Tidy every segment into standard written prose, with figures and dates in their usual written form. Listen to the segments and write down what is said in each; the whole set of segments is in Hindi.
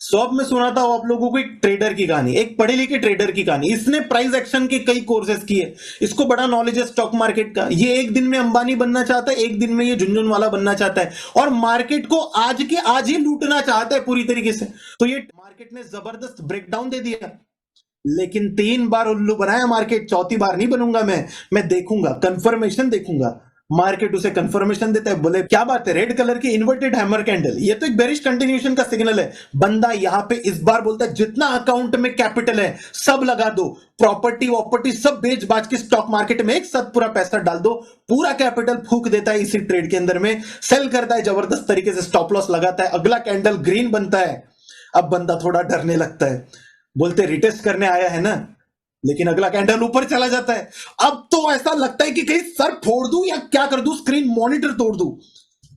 सो अब मैं सुनाता हूं आप लोगों को एक ट्रेडर की कहानी, एक पढ़े लिखे ट्रेडर की कहानी। इसने प्राइस एक्शन के कई कोर्सेज किए, इसको बड़ा नॉलेज है स्टॉक मार्केट का। ये एक दिन में अंबानी बनना चाहता है, एक दिन में ये झुनझुनवाला बनना चाहता है और मार्केट को आज के आज ही लूटना चाहता है पूरी तरीके से। तो ये मार्केट ने जबरदस्त ब्रेकडाउन दे दिया, लेकिन 3 बार उल्लू बनाया मार्केट, चौथी बार नहीं बनूंगा मैं देखूंगा, कंफर्मेशन देखूंगा। मार्केट उसे कंफर्मेशन देता है, बोले क्या बात है, रेड कलर की इन्वर्टेड हैमर कैंडल, ये तो एक बेरिश कंटिन्यूएशन का सिग्नल है। बंदा यहां पे इस बार बोलता है जितना अकाउंट में कैपिटल है सब लगा दो, प्रॉपर्टी वॉपर्टी सब बेच बाज के स्टॉक मार्केट में एक साथ पूरा पैसा डाल दो। पूरा कैपिटल फूक देता है इसी ट्रेड के अंदर में, सेल करता है जबरदस्त तरीके से, स्टॉप लॉस लगाता है, अगला कैंडल ग्रीन बनता है। अब बंदा थोड़ा डरने लगता है, बोलते रिटेस्ट करने आया है ना, लेकिन अगला कैंडल ऊपर चला जाता है। अब तो ऐसा लगता है कि कहीं सर फोड़ दूं या क्या कर दूं, स्क्रीन मॉनिटर तोड़ दूं।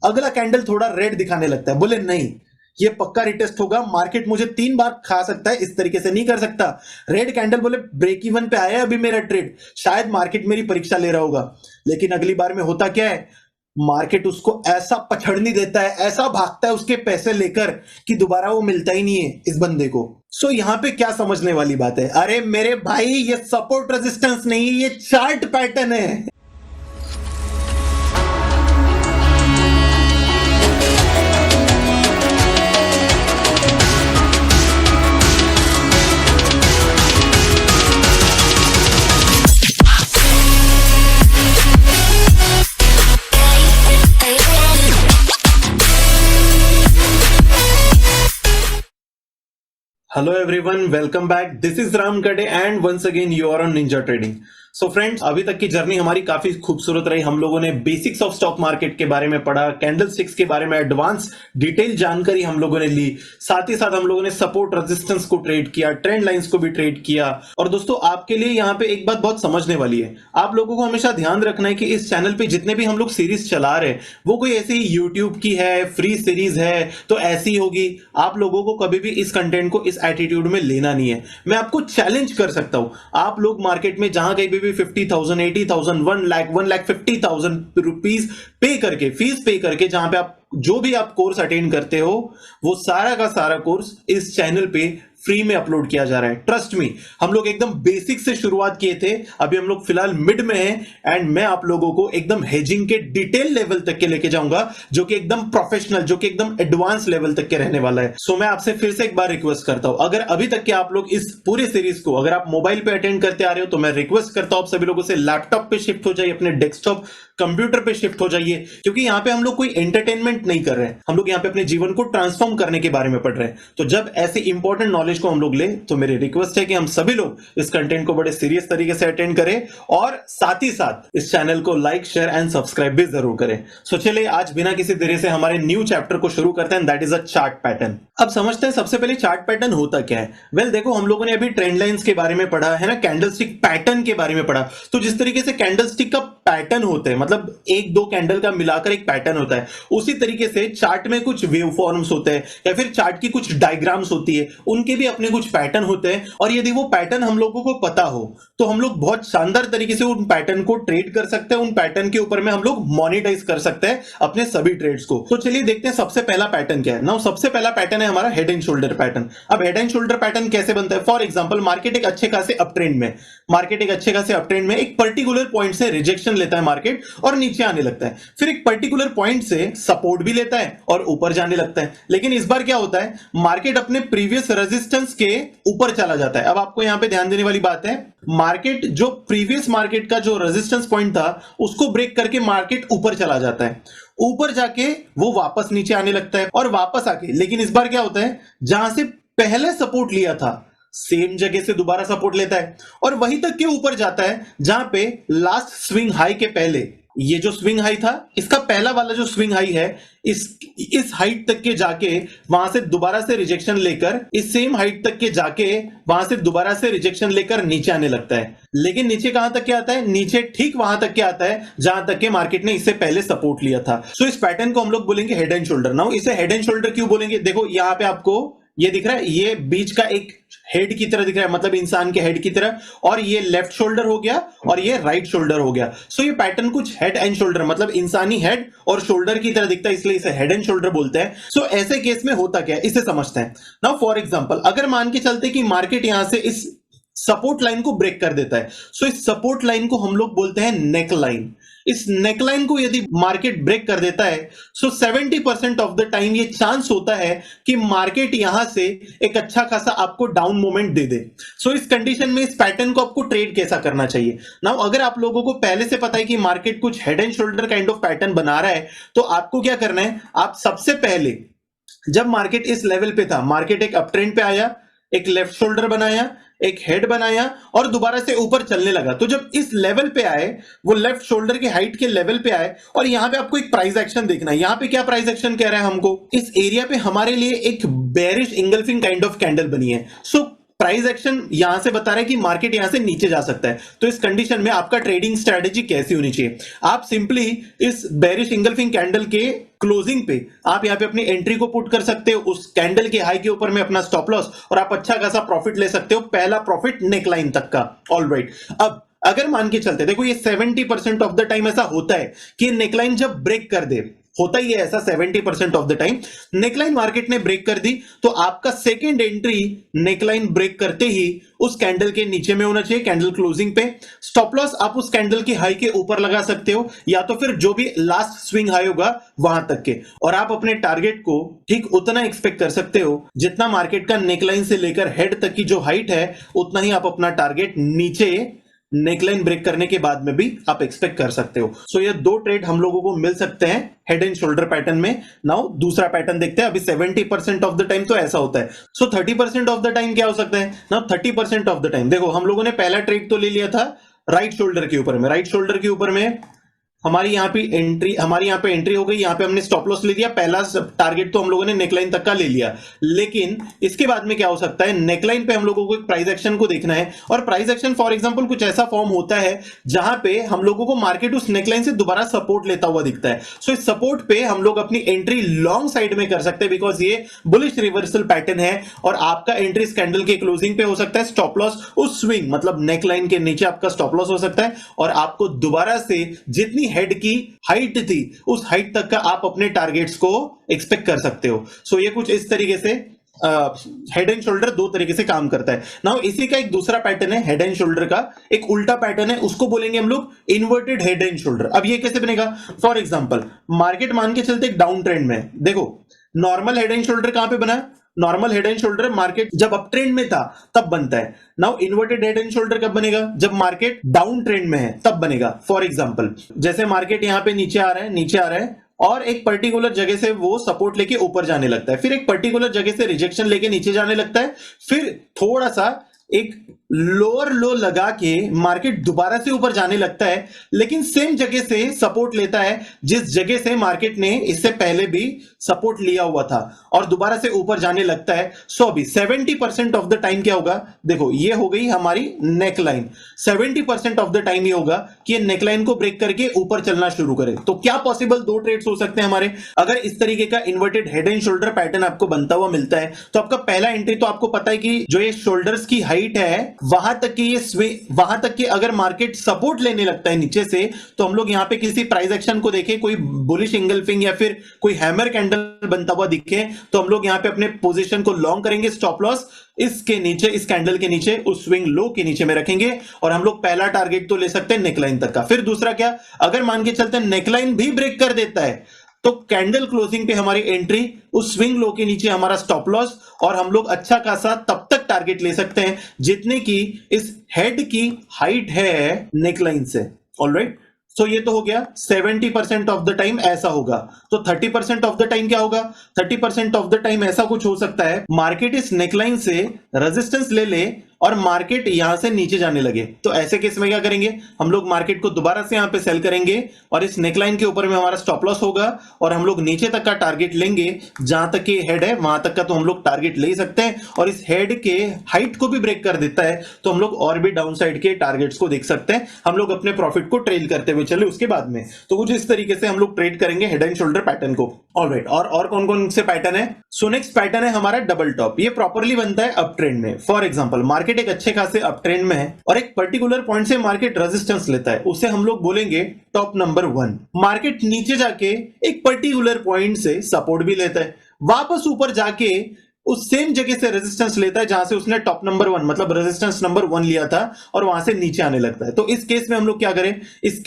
अगला कैंडल थोड़ा रेड दिखाने लगता है, बोले नहीं ये पक्का रिटेस्ट होगा, मार्केट मुझे 3 बार खा सकता है, इस तरीके से नहीं कर सकता। रेड कैंडल बोले ब्रेक इवन पे आया है अभी मेरा ट्रेड, शायद मार्केट मेरी परीक्षा ले रहा होगा। लेकिन अगली बार में होता क्या है, मार्केट उसको ऐसा पछड़नी देता है, ऐसा भागता है उसके पैसे लेकर कि दोबारा वो मिलता ही नहीं है इस बंदे को। सो यहां पे क्या समझने वाली बात है, अरे मेरे भाई ये सपोर्ट रेजिस्टेंस नहीं, ये चार्ट पैटर्न है। Hello everyone, welcome back. This is Ram Kade and once again you are on Ninja Trading. So friends, अभी तक की जर्नी हमारी काफी खूबसूरत रही। हम लोगों ने बेसिक्स ऑफ स्टॉक मार्केट के बारे में पढ़ा, कैंडल स्टिक्स के बारे में एडवांस डिटेल जानकारी हम लोगों ने ली, साथ ही साथ हम लोगों ने सपोर्ट रेजिस्टेंस को ट्रेड किया, ट्रेंड लाइंस को भी ट्रेड किया। और दोस्तों आपके लिए यहाँ पे एक बात बहुत समझने वाली है, आप लोगों को हमेशा ध्यान रखना है कि इस चैनल पे जितने भी हम लोग सीरीज चला रहे हैं वो कोई ऐसी यूट्यूब की है, फ्री सीरीज है तो ऐसी होगी। आप लोगों को कभी भी इस कंटेंट को इस एटीट्यूड में लेना नहीं है। मैं आपको चैलेंज कर सकता हूं, आप लोग मार्केट में जहां कहीं भी 50,000, 80,000, 1,50,000 रुपीज पे करके, फीस पे करके, जहां पे आप जो भी आप कोर्स अटेंड करते हो वो सारा का सारा कोर्स इस चैनल पे फ्री में अपलोड किया जा रहा है। ट्रस्ट मी, हम लोग एकदम बेसिक से शुरुआत किए थे, अभी हम लोग फिलहाल मिड में हैं एंड मैं आप लोगों को एकदम हेजिंग के डिटेल लेवल तक के लेके जाऊंगा, जो कि एकदम प्रोफेशनल, जो कि एकदम एडवांस लेवल तक के रहने वाला है। सो मैं आपसे फिर से एक बार रिक्वेस्ट करता हूं, अगर अभी तक के आप लोग इस पूरे सीरीज को अगर आप मोबाइल पे अटेंड करते आ रहे हो तो मैं रिक्वेस्ट करता हूं आप सभी लोगों से लैपटॉप पे शिफ्ट हो जाइए, अपने डेस्कटॉप कंप्यूटर पे शिफ्ट हो जाइए, क्योंकि यहां पे हम लोग कोई एंटरटेनमेंट नहीं कर रहे हैं, हम लोग यहां पे अपने जीवन को ट्रांसफॉर्म करने के बारे में पढ़ रहे हैं। तो जब ऐसे इंपॉर्टेंट नॉलेज को हम लोग ले तो मेरी रिक्वेस्ट है कि हम सभी लोग इस कंटेंट को बड़े सीरियस तरीके से अटेंड करें और साथ ही साथ इस चैनल को लाइक, शेयर एंड सब्सक्राइब भी जरूर करें। सो चलिए आज बिना किसी देरी से हमारे न्यू चैप्टर को शुरू करते हैं, that is a chart pattern. अब समझते हैं सबसे पहले चार्ट पैटर्न होता क्या है। वेल देखो, हम लोगों ने अभी ट्रेंड लाइंस के बारे में पढ़ा है ना, कैंडलस्टिक पैटर्न के बारे में पढ़ा। तो जिस तरीके से कैंडलस्टिक का पैटर्न होता है, मतलब एक दो कैंडल का मिलाकर एक पैटर्न होता है, उसी तरीके से चार्ट में कुछ वेव फॉर्म्स होते हैं या फिर चार्ट की कुछ डायग्राम्स होती है, उनके भी अपने कुछ पैटर्न होते हैं। और यदि वो पैटर्न हम लोगों को पता हो तो हम लोग बहुत शानदार तरीके से उन पैटर्न को ट्रेड कर सकते हैं, उन पैटर्न के ऊपर में हम लोग मोनेटाइज कर सकते हैं अपने सभी ट्रेड्स को। तो चलिए देखते हैं सबसे पहला पैटर्न क्या है। नाउ सबसे पहला पैटर्न है हमारा हेड एंड शोल्डर पैटर्न। अब हेड एंड शोल्डर पैटर्न कैसे बनता है, फॉर एग्जांपल मार्केट एक अच्छे खासे अप ट्रेंड में, एक पर्टिकुलर पॉइंट से रिजेक्शन लेता है मार्केट और नीचे आने लगता है, फिर एक पर्टिकुलर पॉइंट से सपोर्ट भी लेता है और ऊपर जाने लगता है। लेकिन इस बार क्या होता है, मार्केट अपने प्रीवियस रेजिस्टेंस के ऊपर चला जाता है। अब आपको यहां पे ध्यान देने वाली बात है, मार्केट जो प्रीवियस मार्केट का जो रेजिस्टेंस पॉइंट था उसको ब्रेक करके मार्केट ऊपर चला जाता है, ऊपर जाके वो वापस नीचे आने लगता है और वापस आके, लेकिन इस बार क्या होता है, जहां से पहले सपोर्ट लिया था सेम जगह से दोबारा सपोर्ट लेता है और वहीं तक के ऊपर जाता है जहां पे लास्ट स्विंग हाई के पहले, ये जो स्विंग हाई था इसका पहला वाला जो स्विंग हाई है, इस हाइट तक के जाके वहां से दोबारा से रिजेक्शन लेकर, इस सेम हाइट तक के जाके वहां से दोबारा से रिजेक्शन लेकर नीचे आने लगता है। लेकिन नीचे कहां तक के आता है, नीचे ठीक वहां तक के आता है जहां तक के मार्केट ने इससे पहले सपोर्ट लिया था। सो इस पैटर्न को हम लोग बोलेंगे हेड एंड शोल्डर। नाउ इसे हेड एंड शोल्डर क्यों बोलेंगे, देखो यहां पे आपको ये दिख रहा है, ये बीच का एक हेड की तरह दिख रहा है, मतलब इंसान के हेड की तरह, और ये लेफ्ट शोल्डर हो गया और ये राइट शोल्डर हो गया। सो ये पैटर्न कुछ हेड एंड शोल्डर, मतलब इंसानी हेड और शोल्डर की तरह दिखता है, इसलिए इसे हेड एंड शोल्डर बोलते हैं। सो ऐसे केस में होता क्या है, इसे समझते हैं। नाउ फॉर एग्जांपल, अगर मान के चलते कि मार्केट यहां से इस सपोर्ट लाइन को ब्रेक कर देता है, सो इस सपोर्ट लाइन को हम लोग बोलते हैं नेक लाइन। इस नेकलाइन को यदि मार्केट ब्रेक कर देता है, सो 70% ऑफ द टाइम ये चांस होता है कि मार्केट यहां से एक अच्छा खासा आपको डाउन मोमेंट दे दे। सो इस कंडीशन में इस पैटर्न को आपको ट्रेड कैसा करना चाहिए। नाउ अगर आप लोगों को पहले से पता है कि मार्केट कुछ head and shoulder kind of pattern बना रहा है, तो आपको क्या करना है, आप सबसे पहले जब मार्केट इस लेवल पे था, मार्केट एक अप ट्रेंड पे आया, एक लेफ्ट शोल्डर बनाया, एक हेड बनाया और दोबारा से ऊपर चलने लगा। तो जब इस लेवल पे आए, वो लेफ्ट शोल्डर के हाइट के लेवल पे आए, और यहां पे आपको एक प्राइस एक्शन देखना है। यहां पे क्या प्राइस एक्शन कह रहा है हमको, इस एरिया पे हमारे लिए एक bearish engulfing kind of candle बनी है। सो प्राइस एक्शन यहां से बता रहा है कि मार्केट यहां से नीचे जा सकता है। तो इस कंडीशन में आपका ट्रेडिंग स्ट्रेटेजी कैसी होनी चाहिए, आप सिंपली इस बेरिश इंगल्फिंग कैंडल के क्लोजिंग पे आप यहां पे अपनी एंट्री को पुट कर सकते हो, उस कैंडल के हाई के ऊपर में अपना स्टॉप लॉस, और आप अच्छा खासा प्रॉफिट ले सकते हो, पहला प्रॉफिट नेकलाइन तक का। ऑलराइट, अब अगर मान के चलते, देखो ये 70% ऑफ द टाइम ऐसा होता है कि नेकलाइन जब ब्रेक कर दे, होता ही है ऐसा 70% of the time, neckline market ने ब्रेक कर दी, तो आपका सेकेंड एंट्री नेकलाइन ब्रेक करते ही उस कैंडल के नीचे में होना चाहिए, कैंडल क्लोजिंग पे। स्टॉप लॉस आप उस कैंडल की हाई के ऊपर लगा सकते हो, या तो फिर जो भी लास्ट स्विंग हाई होगा वहां तक के, और आप अपने टारगेट को ठीक उतना एक्सपेक्ट कर सकते हो जितना मार्केट का नेकलाइन से लेकर हेड तक की जो हाइट है, उतना ही आप अपना टारगेट नीचे नेकलाइन ब्रेक करने के बाद में भी आप एक्सपेक्ट कर सकते हो। सो ये दो ट्रेड हम लोगों को मिल सकते हैं हेड एंड शोल्डर पैटर्न में। नाउ दूसरा पैटर्न देखते हैं। अभी 70% ऑफ द टाइम तो ऐसा होता है, सो 30% ऑफ द टाइम क्या हो सकता है। नाउ 30% ऑफ द टाइम देखो, हम लोगों ने पहला ट्रेड तो ले लिया था राइट शोल्डर के ऊपर में, राइट शोल्डर के ऊपर में हमारी यहाँ पे एंट्री हो गई, यहाँ पे हमने स्टॉप लॉस ले लिया, पहला टारगेट तो हम लोगों ने नेकलाइन तक का ले लिया। लेकिन इसके बाद में क्या हो सकता है, नेकलाइन पे हम लोगों को एक प्राइस एक्शन को देखना है, और प्राइस एक्शन फॉर एग्जांपल कुछ ऐसा फॉर्म होता है जहां पे हम लोगों को मार्केट उस नेकलाइन से दोबारा सपोर्ट लेता हुआ दिखता है। सो इस सपोर्ट पे हम लोग अपनी एंट्री लॉन्ग साइड में कर सकते हैं, बिकॉज ये बुलिश रिवर्सल पैटर्न है, और आपका एंट्री इस कैंडल के क्लोजिंग पे हो सकता है। स्टॉप लॉस उस स्विंग, मतलब नेकलाइन के नीचे आपका स्टॉप लॉस हो सकता है, और आपको दोबारा से जितनी हेड की हाइट थी उस हाइट तक का आप अपने टारगेट्स को एक्सपेक्ट कर सकते हो। सो ये कुछ इस तरीके से हेड एंड शोल्डर दो तरीके से काम करता है। नाउ इसी का एक दूसरा पैटर्न है हेड एंड शोल्डर का, एक उल्टा पैटर्न है, उसको बोलेंगे हम लोग इन्वर्टेड हेड एंड शोल्डर। अब ये कैसे बनेगा, फॉर एग्जांपल मार्केट मान के चलते एक डाउन ट्रेंड में, देखो नॉर्मल हेड एंड शोल्डर कहां पे बना, normal head and shoulder market जब अप ट्रेंड में था तब बनता है। Now inverted head and shoulder कब बनेगा, जब मार्केट डाउन ट्रेंड में है तब बनेगा। फॉर एग्जांपल जैसे मार्केट यहां पे नीचे आ रहा है और एक पर्टिकुलर जगह से वो सपोर्ट लेके ऊपर जाने लगता है, फिर एक पर्टिकुलर जगह से रिजेक्शन लेके नीचे जाने लगता है, फिर थोड़ा सा एक लोअर लो लगा के मार्केट दोबारा से ऊपर जाने लगता है, लेकिन सेम जगह से सपोर्ट लेता है जिस जगह से मार्केट ने इससे पहले भी सपोर्ट लिया हुआ था, और दोबारा से ऊपर जाने लगता है। सो अभी 70% ऑफ द टाइम क्या होगा, देखो ये हो गई हमारी नेकलाइन, 70% ऑफ द टाइम ये होगा कि ये नेकलाइन को ब्रेक करके ऊपर चलना शुरू करे। तो क्या पॉसिबल दो ट्रेड्स हो सकते हैं हमारे, अगर इस तरीके का inverted head and shoulder pattern आपको बनता हुआ मिलता है, तो आपका पहला एंट्री तो आपको पता है कि जो ये शोल्डर्स की हाइट है वहां तक की वहां तक के अगर मार्केट सपोर्ट लेने लगता है नीचे से, तो हम लोग यहां पे किसी प्राइस एक्शन को देखें, कोई बुलिश इंगल्फिंग या फिर कोई हैमर कैंडल बनता हुआ दिखे, तो हम लोग यहां पे अपने पोजीशन को लॉन्ग करेंगे, स्टॉप लॉस इसके नीचे, इस कैंडल के नीचे, उस स्विंग लो के नीचे में रखेंगे, और हम लोग पहला टारगेट तो ले सकते हैं नेकलाइन तक का। फिर दूसरा क्या, अगर मान के चलते हैं नेकलाइन भी ब्रेक कर देता है, तो कैंडल क्लोजिंग पे हमारी एंट्री, उस स्विंग लो के नीचे हमारा स्टॉप लॉस, और हम लोग अच्छा खासा तब तक टारगेट ले सकते हैं जितने की इस हेड की हाइट है नेकलाइन से। ऑलराइट, सो ये तो हो गया 70% ऑफ द टाइम ऐसा होगा। तो 30% ऑफ द टाइम क्या होगा, 30% ऑफ द टाइम ऐसा कुछ हो सकता है मार्केट इस नेकलाइन से रेजिस्टेंस ले ले और मार्केट यहां से नीचे जाने लगे। तो ऐसे केस में क्या करेंगे, हम लोग मार्केट को दोबारा से यहां पे सेल करेंगे, और इस नेकलाइन के ऊपर में हमारा स्टॉप लॉस होगा, और हम लोग नीचे तक का टारगेट लेंगे, जहां तक की हेड है वहां तक का तो हम लोग टारगेट ले सकते हैं, और इस हेड के हाइट को भी ब्रेक कर देता है तो हम लोग और भी डाउन साइड के टारगेट्स को देख सकते हैं, हम लोग अपने प्रॉफिट को ट्रेल करते हुए चले उसके बाद में। तो कुछ इस तरीके से हम लोग ट्रेड करेंगे हेड एंड शोल्डर पैटर्न को। ऑलराइट, और कौन कौन से पैटर्न है? सो नेक्स्ट पैटर्न है हमारा डबल टॉप। ये प्रॉपरली बनता है अप ट्रेंड में। फॉर एग्जांपल मार्केट एक अच्छे खासे अप ट्रेंड में है और एक पर्टिकुलर पॉइंट से मार्केट रेजिस्टेंस लेता है, उसे हम लोग बोलेंगे टॉप नंबर 1। मार्केट नीचे जाके एक पर्टिकुलर पॉइंट से सपोर्ट भी लेता है, वापस ऊपर जाके उस सेम जगह से रेजिस्टेंस लेता है जहां से उसने टॉप नंबर 1 मतलब रेजिस्टेंस नंबर 1 लिया था और वहां से नीचे आने लगता है। तो इस केस में हम लोग क्या करें? इस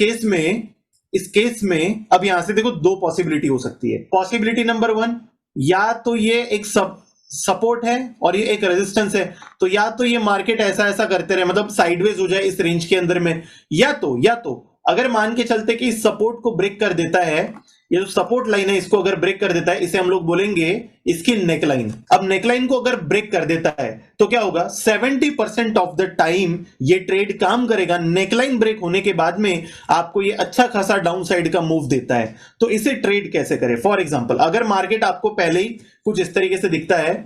केस में अब यहां से देखो दो पॉसिबिलिटी हो सकती है। पॉसिबिलिटी नंबर 1, या तो ये एक सपोर्ट है और ये एक रेजिस्टेंस है, तो या तो ये मार्केट ऐसा ऐसा करते रहे, मतलब साइडवेज हो जाए इस रेंज के अंदर में, या तो अगर मान के चलते कि इस सपोर्ट को ब्रेक कर देता है, ये जो सपोर्ट लाइन है इसको अगर ब्रेक कर देता है, इसे हम लोग बोलेंगे इसकी नेकलाइन। अब नेकलाइन को अगर ब्रेक कर देता है तो क्या होगा? 70% ऑफ द टाइम ये ट्रेड काम करेगा। नेकलाइन ब्रेक होने के बाद में आपको ये अच्छा खासा डाउन साइड का मूव देता है। तो इसे ट्रेड कैसे करें? फॉर एग्जांपल अगर मार्केट आपको पहले ही कुछ इस तरीके से दिखता है,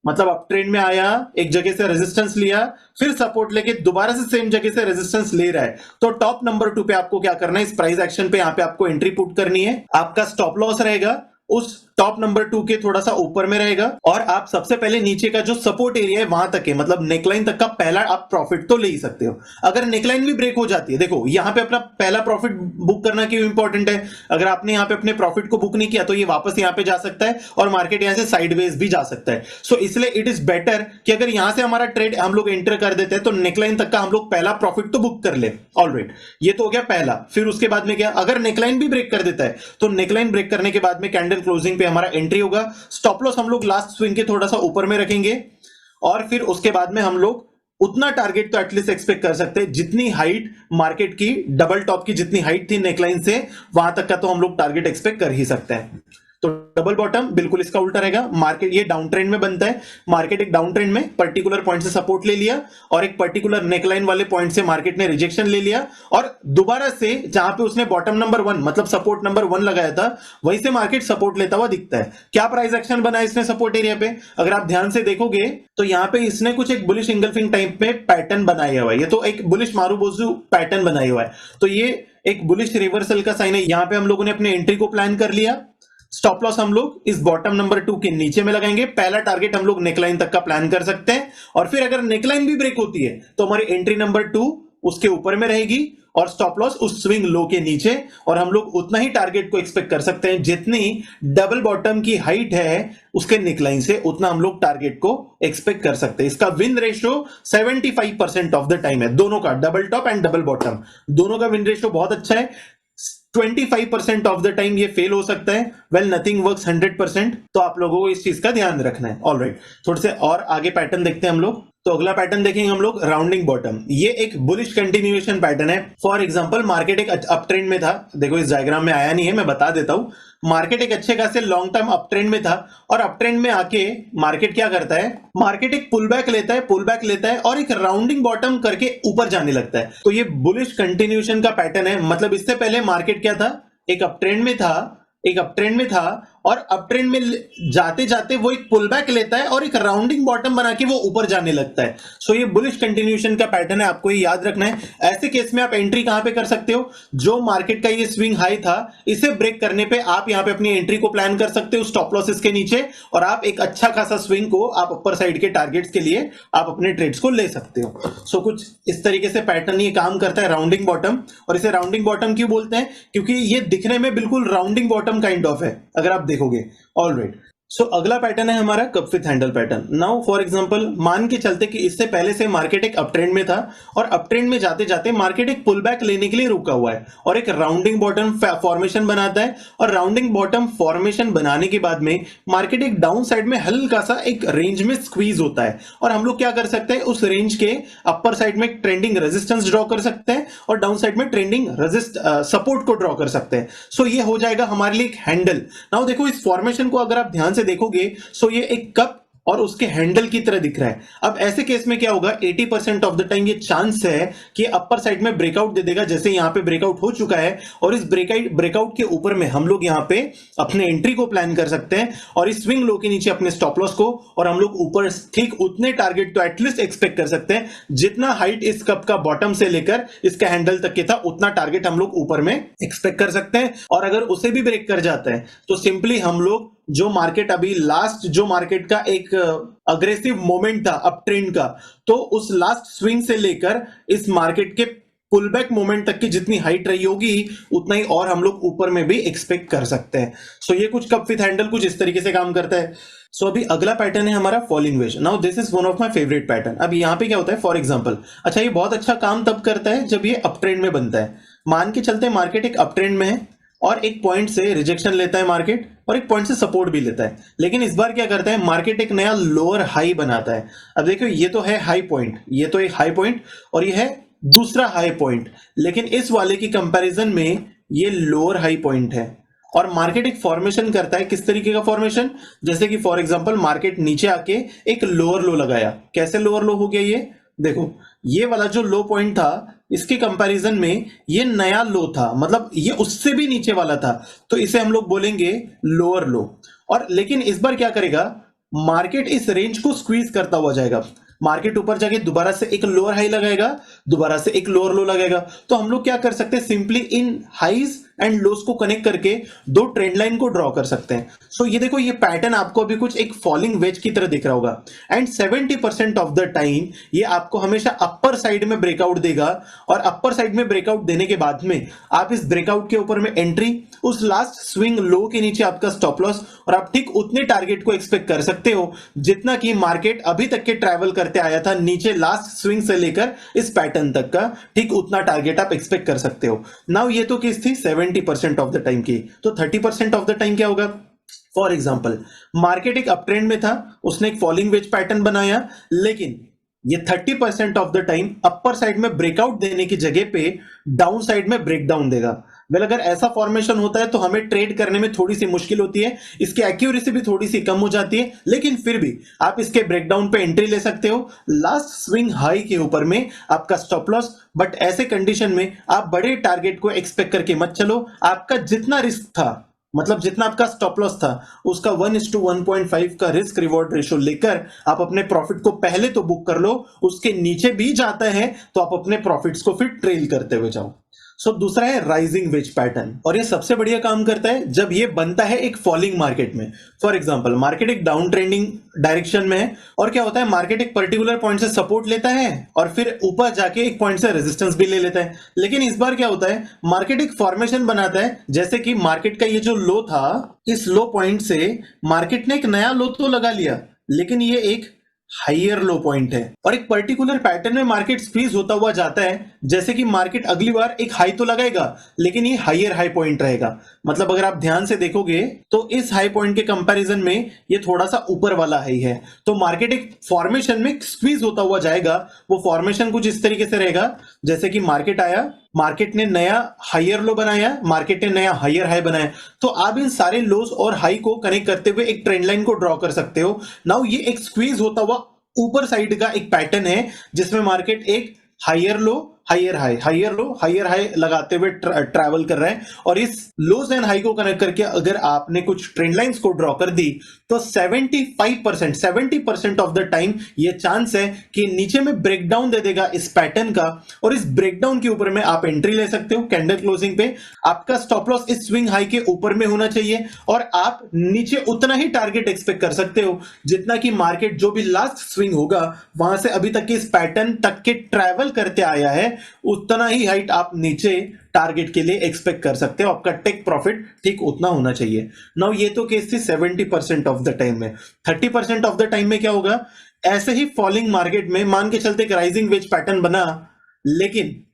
मतलब अप ट्रेंड में आया, एक जगह से रेजिस्टेंस लिया, फिर सपोर्ट लेके दोबारा से सेम जगह से रेजिस्टेंस ले रहा है, तो टॉप नंबर 2 पे आपको क्या करना है? इस प्राइस एक्शन पे यहां पे आपको एंट्री पुट करनी है। आपका स्टॉप लॉस रहेगा उस टॉप नंबर 2 के थोड़ा सा ऊपर में रहेगा और आप सबसे पहले नीचे का जो सपोर्ट एरिया है वहां तक है, मतलब नेकलाइन तक का पहला आप प्रॉफिट तो ले ही सकते हो। अगर नेकलाइन भी ब्रेक हो जाती है, देखो यहां पे अपना पहला प्रॉफिट बुक करना क्यों इंपॉर्टेंट है? अगर आपने यहां पे अपने प्रॉफिट को बुक नहीं किया तो ये वापस यहां पे जा सकता है और मार्केट यहां से साइडवेज भी जा सकता है। सो इसलिए इट इज बेटर कि अगर यहां से हमारा ट्रेड हम लोग एंटर कर देते हैं तो नेकलाइन तक का हम लोग पहला प्रॉफिट तो बुक कर ले। ऑलराइट, ये तो हो गया पहला। फिर उसके बाद में क्या? अगर नेकलाइन भी ब्रेक कर देता है तो नेकलाइन ब्रेक करने के बाद में कैंडल क्लोजिंग पे हमारा एंट्री होगा। स्टॉप लॉस हम लोग लास्ट स्विंग के थोड़ा सा ऊपर में रखेंगे और फिर उसके बाद में हम लोग उतना टारगेट तो एटलीस्ट एक्सपेक्ट कर सकते हैं जितनी हाइट मार्केट की डबल टॉप की जितनी हाइट थी नेकलाइन से, वहां तक का तो हम लोग टारगेट एक्सपेक्ट कर ही सकते हैं। तो डबल बॉटम बिल्कुल इसका उल्टा रहेगा। मार्केट ये डाउन ट्रेंड में बनता है। मार्केट एक डाउन ट्रेंड में पर्टिकुलर पॉइंट से सपोर्ट ले लिया और एक पर्टिकुलर नेकलाइन वाले पॉइंट से मार्केट ने रिजेक्शन ले लिया और दोबारा से जहां पे उसने बॉटम नंबर 1 मतलब सपोर्ट नंबर 1 लगाया था वहीं से मार्केट सपोर्ट लेता हुआ दिखता है। क्या प्राइस एक्शन बना इसने सपोर्ट एरिया पे? अगर आप ध्यान से देखोगे तो यहां पे इसने कुछ एक बुलिश इंगल्फिंग टाइप में पैटर्न बनाया हुआ है। ये तो एक बुलिश मारूबोजू पैटर्न बनाया हुआ है। तो ये एक बुलिश रिवर्सल का साइन है। यहां पे हम लोगों ने अपने एंट्री को प्लान कर लिया। स्टॉप लॉस हम लोग इस बॉटम नंबर 2 के नीचे में लगाएंगे। पहला टारगेट हम लोग नेकलाइन तक का प्लान कर सकते हैं और फिर अगर नेकलाइन भी ब्रेक होती है तो हमारी एंट्री नंबर 2 उसके ऊपर में रहेगी और स्टॉप लॉस उस स्विंग लो के नीचे, और हम लोग उतना ही टारगेट को एक्सपेक्ट कर सकते हैं जितनी डबल बॉटम की हाइट है उसके नेकलाइन से, उतना हम लोग टारगेट को एक्सपेक्ट कर सकते हैं। इसका win ratio 75% of the time है दोनों का, double top and double bottom दोनों का विन रेशियो बहुत अच्छा है। 25% ऑफ द टाइम ये फेल हो सकता है। वेल नथिंग वर्क्स 100%, तो आप लोगों को इस चीज का ध्यान रखना है। ऑलराइट, थोड़े से और आगे पैटर्न देखते हैं हम लोग। तो अगला पैटर्न देखेंगे हम लोग राउंडिंग बॉटम। ये एक बुलिश कंटिन्यूएशन पैटर्न है। फॉर एग्जांपल मार्केट एक अप ट्रेंड में था, देखो इस डायग्राम में आया नहीं है, मैं बता देता हूं। मार्केट एक अच्छे खासे लॉन्ग टर्म अप ट्रेंड में था और अप ट्रेंड में आके मार्केट क्या करता है? मार्केट एक पुल बैक लेता है और एक राउंडिंग बॉटम करके ऊपर जाने लगता है। तो ये बुलिश कंटिन्यूएशन का पैटर्न है। मतलब इससे पहले मार्केट क्या था? एक अप ट्रेंड में था और अप ट्रेंड में जाते जाते वो एक पुल बैक लेता है और एक राउंडिंग बॉटम बना के वो ऊपर जाने लगता है। सो ये बुलिश कंटिन्यूएशन का पैटर्न है, आपको ये याद रखना है। ऐसे केस में आप एंट्री कहां पे कर सकते हो? जो मार्केट का ये स्विंग हाई था इसे ब्रेक करने पे आप यहां पे अपनी एंट्री को प्लान कर सकते हो स्टॉप लॉसेस के नीचे, और आप एक अच्छा खासा स्विंग को आप अपर साइड के टारगेट्स के लिए आप अपने ट्रेड्स को ले सकते हो। सो कुछ इस तरीके से पैटर्न ये काम करता है राउंडिंग बॉटम। और इसे राउंडिंग बॉटम क्यों बोलते हैं? क्योंकि ये दिखने में बिल्कुल राउंडिंग बॉटम काइंड ऑफ है अगर आप देखोगे। ऑलराइट, सो अगला पैटर्न है हमारा cup with handle pattern. Now for example मान के चलते कि इससे पहले से मार्केट एक अप ट्रेंड में था और अप ट्रेंड में जाते जाते मार्केट एक पुल बैक लेने के लिए रुका हुआ है और एक राउंडिंग बॉटम फॉर्मेशन बनाता है। और राउंडिंग बॉटम फॉर्मेशन बनाने के बाद में मार्केट एक डाउन साइड में हल्का सा एक रेंज में स्क्वीज होता है और हम लोग क्या कर सकते हैं? उस रेंज के अपर साइड में ट्रेंडिंग रेजिस्टेंस ड्रॉ कर सकते हैं और डाउन साइड में ट्रेंडिंग सपोर्ट को ड्रॉ कर सकते हैं। सो ये हो जाएगा हमारे लिए एक हैंडल। नाउ देखो इस फॉर्मेशन को अगर आप ध्यान से देखोगे, सो ये एक कप और उसके हैंडल की तरह दिख रहा है। अब ऐसे केस में क्या होगा, 80% ऑफ द टाइम ये चांस है कि अपर साइड में ब्रेकआउट दे देगा, जैसे यहां पे ब्रेकआउट हो चुका है, और इस ब्रेकआउट के ऊपर में हम लोग यहां पे अपने एंट्री को प्लान कर सकते हैं और इस स्विंग लो के नीचे अपने स्टॉप लॉस को, और हम लोग ऊपर ठीक उतने टारगेट तो एटलीस्ट एक्सपेक्ट कर सकते हैं जितना हाइट इस कप का बॉटम से लेकर इसका हैंडल तक के था, उतना टारगेट हम लोग ऊपर में एक्सपेक्ट कर सकते हैं। और अगर उसे भी ब्रेक कर जाता है तो सिंपली हम लोग जो मार्केट अभी लास्ट जो मार्केट का एक अग्रेसिव मोमेंट था अप ट्रेंड का, तो उस लास्ट स्विंग से लेकर इस मार्केट के पुल बैक मोमेंट तक की जितनी हाइट रही होगी उतना ही और हम लोग ऊपर में भी एक्सपेक्ट कर सकते हैं। सो ये कुछ कप विथ हैंडल कुछ इस तरीके से काम करता है। सो अभी अगला पैटर्न है हमारा falling veg. Now this is one of my favourite pattern. अब यहाँ पे क्या होता है, फॉर एग्जांपल, अच्छा ये बहुत अच्छा काम तब करता है जब ये अप ट्रेंड में बनता है। मान के चलते मार्केट एक अप ट्रेंड में है और एक पॉइंट से रिजेक्शन लेता है मार्केट और एक पॉइंट से सपोर्ट भी लेता है, लेकिन इस बार क्या करता है, मार्केट एक नया लोअर हाई बनाता है। अब देखो ये तो है हाई पॉइंट, ये तो एक हाई पॉइंट और ये है दूसरा हाई पॉइंट, लेकिन इस वाले की कंपैरिजन में ये लोअर हाई पॉइंट है और मार्केट एक फॉर्मेशन करता है। किस तरीके का फॉर्मेशन, जैसे कि फॉर एग्जांपल मार्केट नीचे आके एक लोअर लो लगाया। कैसे लोअर लो हो गया, ये देखो ये वाला जो लो पॉइंट था इसके कंपैरिजन में ये नया लो था, मतलब ये उससे भी नीचे वाला था, तो इसे हम लोग बोलेंगे लोअर लो। और लेकिन इस बार क्या करेगा, मार्केट इस रेंज को स्क्वीज करता हुआ जाएगा। मार्केट ऊपर जाके दोबारा से एक लोअर हाई लगाएगा, दोबारा से एक लोअर लो लगाएगा। तो हम लोग क्या कर सकते हैं, सिंपली इन हाइज एंड लोस को कनेक्ट करके दो ट्रेंड लाइन को ड्रॉ कर सकते हैं। सो ये देखो ये पैटर्न आपको अभी कुछ एक फॉलिंग वेज की तरह दिख रहा होगा एंड 70% ऑफ द टाइम ये आपको हमेशा अपर साइड में ब्रेकआउट देगा और अपर साइड में ब्रेकआउट देने के बाद में आप इस ब्रेकआउट के ऊपर में एंट्री, उस लास्ट स्विंग लो के नीचे आपका स्टॉप लॉस, और आप ठीक उतने टारगेट को एक्सपेक्ट कर सकते हो जितना कि मार्केट अभी तक के ट्रैवल करते आया था नीचे लास्ट स्विंग से लेकर इस पैटर्न तक का, ठीक उतना टारगेट आप एक्सपेक्ट कर सकते हो। नाउ ये तो केस थी 70% ऑफ द टाइम की, तो 30% ऑफ द टाइम क्या होगा, फॉर एग्जांपल मार्केट एक अप ट्रेंड में था, उसने एक फॉलिंग वेज पैटर्न बनाया, लेकिन ये 30% of the time upper side में ब्रेकआउट देने की जगह पे डाउन साइड में ब्रेकडाउन देगा। वेल अगर ऐसा फॉर्मेशन होता है तो हमें ट्रेड करने में थोड़ी सी मुश्किल होती है, इसकी एक्यूरेसी भी थोड़ी सी कम हो जाती है, लेकिन फिर भी आप इसके ब्रेकडाउन पे एंट्री ले सकते हो लास्ट स्विंग हाई के ऊपर में आपका स्टॉप लॉस। बट ऐसे कंडीशन में आप बड़े टारगेट को एक्सपेक्ट करके मत चलो। आपका जितना रिस्क था, मतलब जितना आपका स्टॉप लॉस था, उसका 1:1.5 का रिस्क रिवॉर्ड रेशियो लेकर आप अपने प्रॉफिट को पहले तो बुक कर लो, उसके नीचे भी जाता है तो आप अपने प्रॉफिट्स को फिर ट्रेल करते हुए जाओ। सो दूसरा है राइजिंग वेज पैटर्न, और ये सबसे बढ़िया काम करता है जब ये बनता है एक फॉलिंग मार्केट में। फॉर एग्जांपल मार्केट एक डाउन ट्रेंडिंग डायरेक्शन में है और क्या होता है, मार्केट एक पर्टिकुलर पॉइंट से सपोर्ट लेता है और फिर ऊपर जाके एक पॉइंट से रेजिस्टेंस भी ले लेता है। लेकिन इस बार क्या होता है, मार्केट एक फॉर्मेशन बनाता है, जैसे कि मार्केट का ये जो लो था, इस लो पॉइंट से मार्केट ने एक नया लो तो लगा लिया, लेकिन ये एक हाइयर लो पॉइंट है और एक पर्टिकुलर पैटर्न में मार्केट स्क्वीज होता हुआ जाता है। जैसे कि मार्केट अगली बार एक हाई तो लगाएगा, लेकिन ये हाइयर हाई पॉइंट रहेगा। मतलब अगर आप ध्यान से देखोगे तो इस हाई पॉइंट के कंपैरिजन में ये थोड़ा सा ऊपर वाला हाई है, तो मार्केट एक फॉर्मेशन में स्क्वीज होता हुआ जाएगा। वो फॉर्मेशन कुछ इस तरीके से रहेगा, जैसे कि मार्केट आया, मार्केट ने नया हाइयर लो बनाया, मार्केट ने नया हाइयर हाई बनाया, तो आप इन सारे लोज और हाई को कनेक्ट करते हुए एक ट्रेंड लाइन को ड्रॉ कर सकते हो। नाउ ये एक स्क्वीज होता हुआ ऊपर साइड का एक पैटर्न है जिसमें मार्केट एक हाइयर लो हाइयर हाई, हाइयर लो हाइयर हाई लगाते हुए ट्रैवल कर रहा है। और इस लोज एंड हाई को कनेक्ट करके अगर आपने कुछ ट्रेंड लाइंस को ड्रॉ कर दी तो 70% ऑफ द टाइम ये चांस है कि नीचे में ब्रेकडाउन दे देगा इस पैटर्न का, और इस ब्रेकडाउन के ऊपर में आप एंट्री ले सकते हो कैंडल क्लोजिंग पे। आपका स्टॉप लॉस इस स्विंग हाई के ऊपर में होना चाहिए और आप नीचे उतना ही टारगेट एक्सपेक्ट कर सकते हो जितना कि मार्केट जो भी लास्ट स्विंग होगा वहां से अभी तक के इस पैटर्न तक के ट्रैवल करते आया है, उतना ही हाइट आप नीचे टारगेट के लिए एक्सपेक्ट कर सकते हो। आपका टेक प्रॉफिट ठीक उतना होना चाहिए। नाउ ये तो केस थी 70% ऑफ द टाइम में। 30% ऑफ द टाइम में क्या होगा, ऐसे ही फॉलिंग मार्केट में मान के चलते एक राइजिंग वेज पैटर्न बना, लेकिन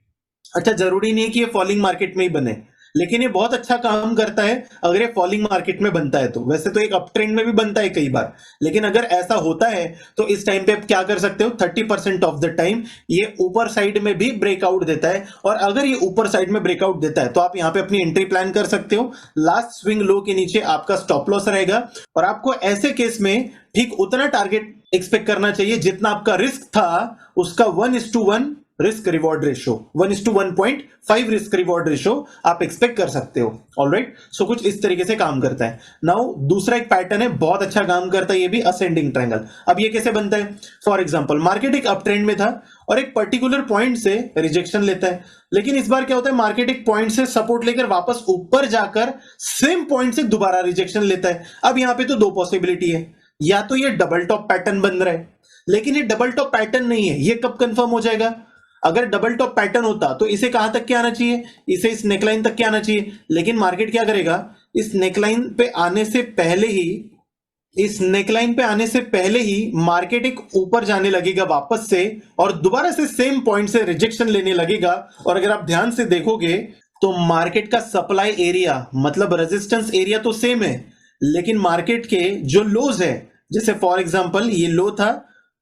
अच्छा जरूरी नहीं है कि ये फॉलिंग मार्केट में ही बने, लेकिन ये बहुत अच्छा काम करता है अगर ये फॉलिंग मार्केट में बनता है तो। वैसे तो एक अप ट्रेंड में भी बनता है कई बार, लेकिन अगर ऐसा होता है तो इस टाइम पे आप क्या कर सकते हो, 30% ऑफ द टाइम ये ऊपर साइड में भी ब्रेकआउट देता है। और अगर ये ऊपर साइड में ब्रेकआउट देता है तो आप यहां पे अपनी एंट्री प्लान कर सकते हो। लास्ट स्विंग लो के नीचे आपका स्टॉप लॉस रहेगा, और आपको ऐसे केस में ठीक उतना टारगेट एक्सपेक्ट करना चाहिए जितना आपका रिस्क था उसका 1:1 risk reward ratio, 1:1.5 risk reward ratio आप एक्सपेक्ट कर सकते हो। ऑलराइट, सो कुछ इस तरीके से काम करता है। नाउ दूसरा एक पैटर्न है, बहुत अच्छा काम करता है ये भी, असेंडिंग ट्रायंगल। अब ये कैसे बनता है? फॉर एग्जांपल मार्केट एक अप ट्रेंड में था और एक पर्टिकुलर पॉइंट से रिजेक्शन लेता है, लेकिन इस बार क्या होता है, मार्केट एक पॉइंट से सपोर्ट लेकर वापस ऊपर जाकर सेम पॉइंट से दोबारा रिजेक्शन लेता है। अब यहां पे तो दो पॉसिबिलिटी है, या तो ये डबल टॉप पैटर्न बन रहा है, लेकिन ये डबल टॉप पैटर्न नहीं है। ये कब कंफर्म हो जाएगा? अगर डबल टॉप पैटर्न होता तो इसे कहां तक के आना चाहिए, इसे इस नेकलाइन तक के आना चाहिए। लेकिन मार्केट क्या करेगा, इस नेकलाइन पे आने से पहले ही, इस नेकलाइन पे आने से पहले ही मार्केट एक ऊपर जाने लगेगा वापस से, और दोबारा से सेम पॉइंट से रिजेक्शन लेने लगेगा। और अगर आप ध्यान से देखोगे तो मार्केट का सप्लाई एरिया मतलब रेजिस्टेंस एरिया तो सेम है, लेकिन मार्केट के जो लोज है, जैसे फॉर एग्जांपल ये लो था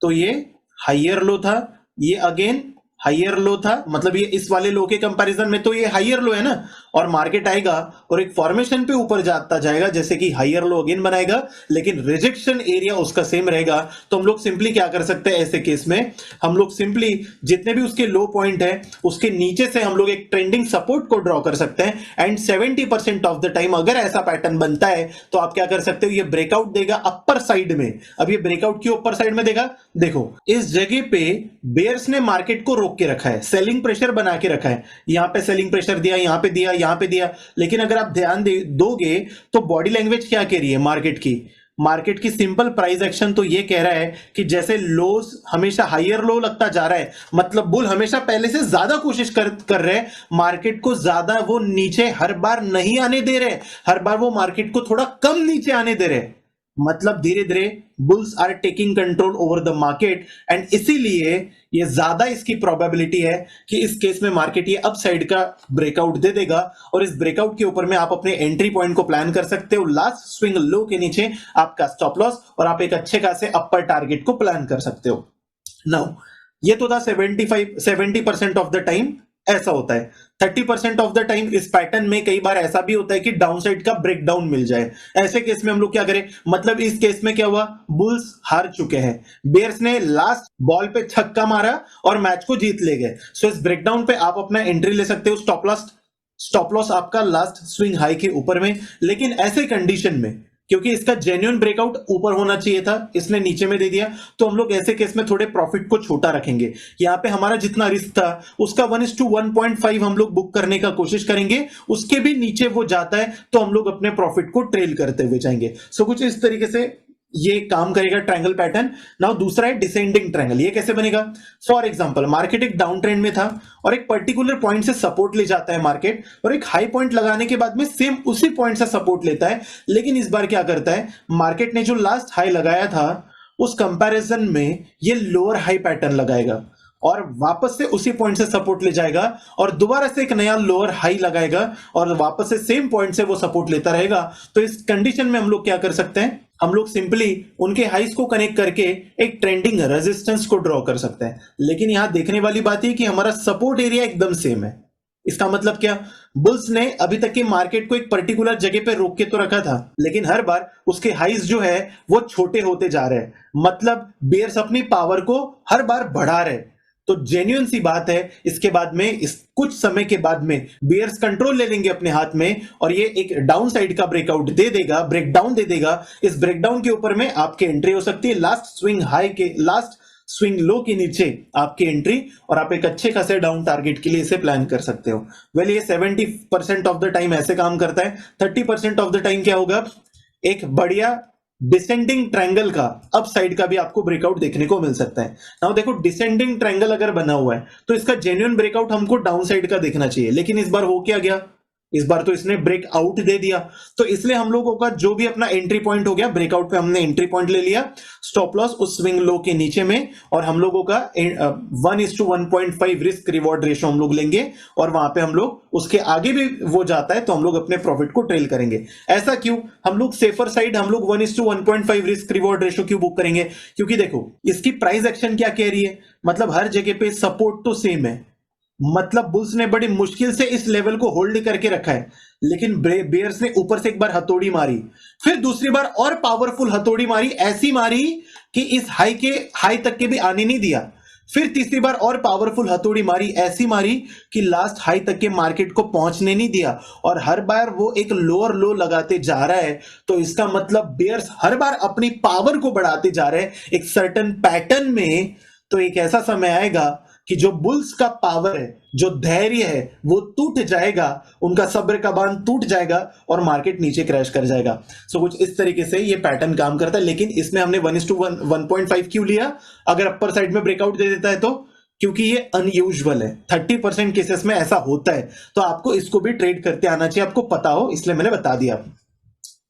तो ये हायर लो था, ये अगेन हायर लो था, मतलब ये इस वाले लो के कंपैरिजन में तो ये हायर लो है ना। और मार्केट आएगा और एक फॉर्मेशन पे ऊपर जाता जाएगा, जैसे कि हायर लो अगेन बनाएगा, लेकिन रिजेक्शन एरिया उसका सेम रहेगा। तो हम लोग सिंपली क्या कर सकते हैं ऐसे केस में, हम लोग सिंपली जितने भी उसके लो पॉइंट है उसके नीचे से हम लोग एक ट्रेंडिंग सपोर्ट को ड्रॉ कर सकते हैं। एंड 70% ऑफ द टाइम अगर ऐसा पैटर्न बनता है तो आप क्या कर सकते हो, ये ब्रेकआउट देगा अपर साइड में। अब ये ब्रेकआउट क्यों अपर साइड में देगा, देखो इस जगह पे बेयर्स ने मार्केट को रोक के रखा है, सेलिंग प्रेशर बना के रखा है। यहां पे सेलिंग प्रेशर दिया, यहां पे दिया, यहां पे दिया, लेकिन अगर आप ध्यान दोगे तो बॉडी लैंग्वेज क्या कह रही है मार्केट की सिंपल प्राइस एक्शन तो ये कह रहा है कि जैसे लोज हमेशा हायर लो लगता जा रहा है, मतलब बुल हमेशा पहले से ज्यादा कोशिश कर रहे हैं, मार्केट को ज्यादा वो नीचे हर बार नहीं आने दे रहे, हर बार वो मार्केट को थोड़ा कम नीचे आने दे रहे, मतलब धीरे धीरे bulls are taking control over the market. And इसीलिए ये ज्यादा इसकी प्रोबेबिलिटी है कि इस केस में मार्केट ये अप साइड का ब्रेकआउट दे देगा, और इस ब्रेकआउट के ऊपर में आप अपने एंट्री पॉइंट को प्लान कर सकते हो। लास्ट स्विंग लो के नीचे आपका स्टॉप लॉस, और आप एक अच्छे खासे अपर टारगेट को प्लान कर सकते हो। नाउ ये तो था 70% ऑफ द टाइम ऐसा होता है। 30% ऑफ द टाइम इस पैटर्न में कई बार ऐसा भी होता है कि डाउन साइड का ब्रेकडाउन मिल जाए। ऐसे केस में हम लोग क्या करें, मतलब इस केस में क्या हुआ, बुल्स हार चुके हैं, बेयर्स ने लास्ट बॉल पे छक्का मारा और मैच को जीत ले गए। सो इस ब्रेकडाउन पे आप अपना एंट्री ले सकते हो। स्टॉप लॉस आपका लास्ट स्विंग हाई के ऊपर में। लेकिन ऐसे कंडीशन में क्योंकि इसका जेन्युइन ब्रेकआउट ऊपर होना चाहिए था, इसने नीचे में दे दिया, तो हम लोग ऐसे केस में थोड़े प्रॉफिट को छोटा रखेंगे। यहाँ पे हमारा जितना रिस्क था उसका 1:1.5 हम लोग बुक करने का कोशिश करेंगे, उसके भी नीचे वो जाता है तो हम लोग अपने प्रॉफिट को ट्रेल करते हुए जाएंगे। सो कुछ इस तरीके से ये काम करेगा ट्रायंगल पैटर्न। नाउ दूसरा है डिसेंडिंग ट्रायंगल। ये कैसे बनेगा, फॉर एग्जांपल मार्केट एक डाउन ट्रेंड में था और एक पर्टिकुलर पॉइंट से सपोर्ट ले जाता है मार्केट, और एक हाई पॉइंट लगाने के बाद में सेम उसी पॉइंट से सपोर्ट लेता है। लेकिन इस बार क्या करता है, मार्केट ने जो लास्ट हाई लगाया था उस कंपैरिजन में ये लोअर हाई पैटर्न लगाएगा और वापस से उसी पॉइंट से सपोर्ट ले जाएगा, और दोबारा से एक नया लोअर हाई लगाएगा और वापस से सेम पॉइंट से वो सपोर्ट लेता रहेगा। तो इस कंडीशन में हम लोग क्या कर सकते हैं, हम लोग सिंपली उनके हाइस को कनेक्ट करके एक ट्रेंडिंग रेजिस्टेंस को ड्रॉ कर सकते हैं। लेकिन यहां देखने वाली बात है कि हमारा सपोर्ट एरिया एकदम सेम है। इसका मतलब क्या, बुल्स ने अभी तक की मार्केट को एक पर्टिकुलर जगह पे रोक के तो रखा था, लेकिन हर बार उसके हाइस जो है वो छोटे होते जा रहे हैं, मतलब बेयर्स अपनी पावर को हर बार बढ़ा रहे। तो जेन्युइन सी बात है, इसके बाद में इस कुछ समय के बाद में बेयर्स कंट्रोल ले लेंगे अपने हाथ में और ये एक डाउन साइड का ब्रेकआउट दे देगा, ब्रेकडाउन दे देगा। इस ब्रेकडाउन के ऊपर में आपकी एंट्री हो सकती है लास्ट स्विंग हाई के, लास्ट स्विंग लो के नीचे आपकी एंट्री, और आप एक अच्छे खासे डाउन टारगेट के लिए इसे प्लान कर सकते हो। वेल ये 70% ऑफ द टाइम ऐसे काम करता है। 30% ऑफ द टाइम क्या होगा, एक बढ़िया डिसेंडिंग ट्रायंगल का अप साइड का भी आपको ब्रेकआउट देखने को मिल सकता है। नाउ देखो डिसेंडिंग ट्रायंगल अगर बना हुआ है तो इसका जेन्युइन ब्रेकआउट हमको डाउन साइड का देखना चाहिए, लेकिन इस बार हो क्या गया, इस बार तो इसने ब्रेकआउट दे दिया, तो इसलिए हम लोगों का जो भी अपना एंट्री पॉइंट हो गया, ब्रेकआउट पे हमने एंट्री पॉइंट ले लिया, स्टॉप लॉस उस स्विंग लो के नीचे में, और हम लोगों का 1:1.5 रिस्क रिवॉर्ड रेशो हम लोग लेंगे, और वहां पे हम लोग उसके आगे भी वो जाता है तो हम लोग अपने प्रॉफिट को ट्रेल करेंगे। ऐसा क्यों? हम लोग सेफर साइड, हम लोग 1:1.5 रिस्क रिवॉर्ड रेशो क्यों बुक करेंगे? क्योंकि देखो इसकी प्राइस एक्शन क्या कह रही है, मतलब हर जगह पे सपोर्ट तो सेम है, मतलब बुल्स ने बड़ी मुश्किल से इस लेवल को होल्ड करके रखा है, लेकिन बेयर्स ने ऊपर से एक बार हथौड़ी मारी, फिर दूसरी बार और पावरफुल हथौड़ी मारी, ऐसी मारी कि इस हाई तक के भी आने नहीं दिया, फिर तीसरी बार और पावरफुल हथौड़ी मारी, ऐसी मारी कि लास्ट हाई तक के मार्केट को पहुंचने नहीं दिया, और हर बार वो एक लोअर लो लगाते जा रहा है। तो इसका मतलब बेयर्स हर बार अपनी पावर को बढ़ाते जा रहे हैं एक सर्टेन पैटर्न में। तो एक ऐसा समय आएगा कि जो बुल्स का पावर है, जो धैर्य है, वो टूट जाएगा, उनका सब्र का बांध टूट जाएगा और मार्केट नीचे क्रैश कर जाएगा। सो कुछ इस तरीके से ये पैटर्न काम करता है। लेकिन इसमें हमने 1:1.5 क्यों लिया? अगर अपर साइड में ब्रेकआउट दे देता है तो, क्योंकि ये अनयूजुअल है, 30% केसेस में ऐसा होता है, तो आपको इसको भी ट्रेड करते आना चाहिए, आपको पता हो, इसलिए मैंने बता दिया।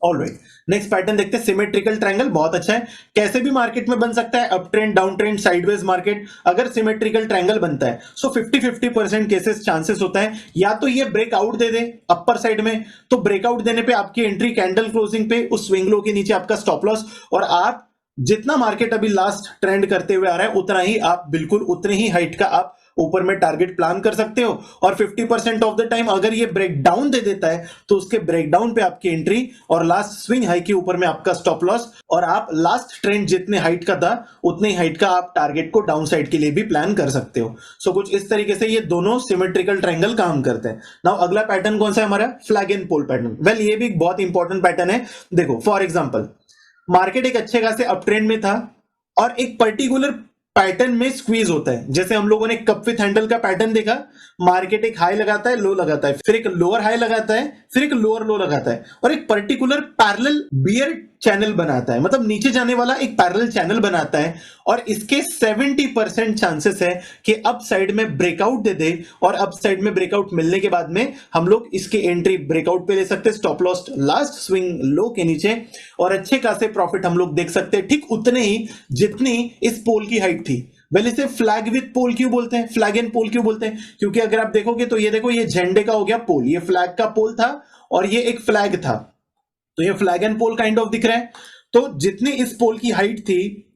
ऑलराइट, नेक्स्ट पैटर्न देखते हैं, सिमेट्रिकल ट्रायंगल। बहुत अच्छा है, कैसे भी मार्केट में बन सकता है, up trend, down trend, sideways market, अगर सिमेट्रिकल ट्रायंगल बनता है सो 50-50% केसेस चांसेस होता है या तो ये ब्रेकआउट दे दे अपर साइड में, तो ब्रेकआउट देने पे आपकी एंट्री कैंडल क्लोजिंग पे उस स्विंग लो के नीचे आपका स्टॉप लॉस, और आप जितना मार्केट अभी लास्ट ट्रेंड करते हुए आ रहा है उतना ही आप बिल्कुल उतने ही हाइट का आप ऊपर में टारगेट प्लान कर सकते हो। और 50% ऑफ द टाइम अगर ये ब्रेक डाउन दे देता है तो उसके ब्रेक डाउन पे आपकी एंट्री और लास्ट स्विंग हाई के ऊपर में आपका स्टॉप लॉस, और आप लास्ट ट्रेंड जितने हाइट का था उतने ही हाइट का आप टारगेट को डाउन साइड के लिए भी प्लान कर सकते हो। सो कुछ इस तरीके से ये दोनों सिमेट्रिकल ट्रायंगल काम करते हैं। नाउ अगला पैटर्न कौन सा है हमारा? Flag and pole pattern. Well ये भी बहुत इंपॉर्टेंट पैटर्न है। देखो फॉर एग्जांपल, मार्केट एक अच्छे खासे अप ट्रेंड में था और एक पर्टिकुलर पैटर्न में स्क्वीज होता है, जैसे हम लोगों ने कप विथ हैंडल का पैटर्न देखा, मार्केट एक हाई लगाता है, लो लगाता है, फिर एक लोअर हाई लगाता है, फिर एक लोअर लो लगाता है, और एक पर्टिकुलर पैरेलल बियर चैनल बनाता है, मतलब नीचे जाने वाला एक पैरेलल चैनल बनाता है, और इसके 70% चांसेस है कि अप साइड में ब्रेकआउट दे दे, और अप साइड में ब्रेकआउट मिलने के बाद में हम लोग इसकी एंट्री ब्रेकआउट पे ले सकते हैं, stop loss last swing low के नीचे, और अच्छे खासे प्रॉफिट हम लोग देख सकते हैं, ठीक उतने ही जितनी इस पोल की हाइट थी। वेल इसे फ्लैग विथ पोल क्यों बोलते हैं, फ्लैग एंड पोल क्यों बोलते हैं? क्योंकि अगर आप देखोगे तो ये देखो, ये झंडे का हो गया पोल, ये फ्लैग का पोल था और ये एक फ्लैग था, तो ये flag and pole kind of दिख रहा है। तो जितनी इस पोल की हाइट थी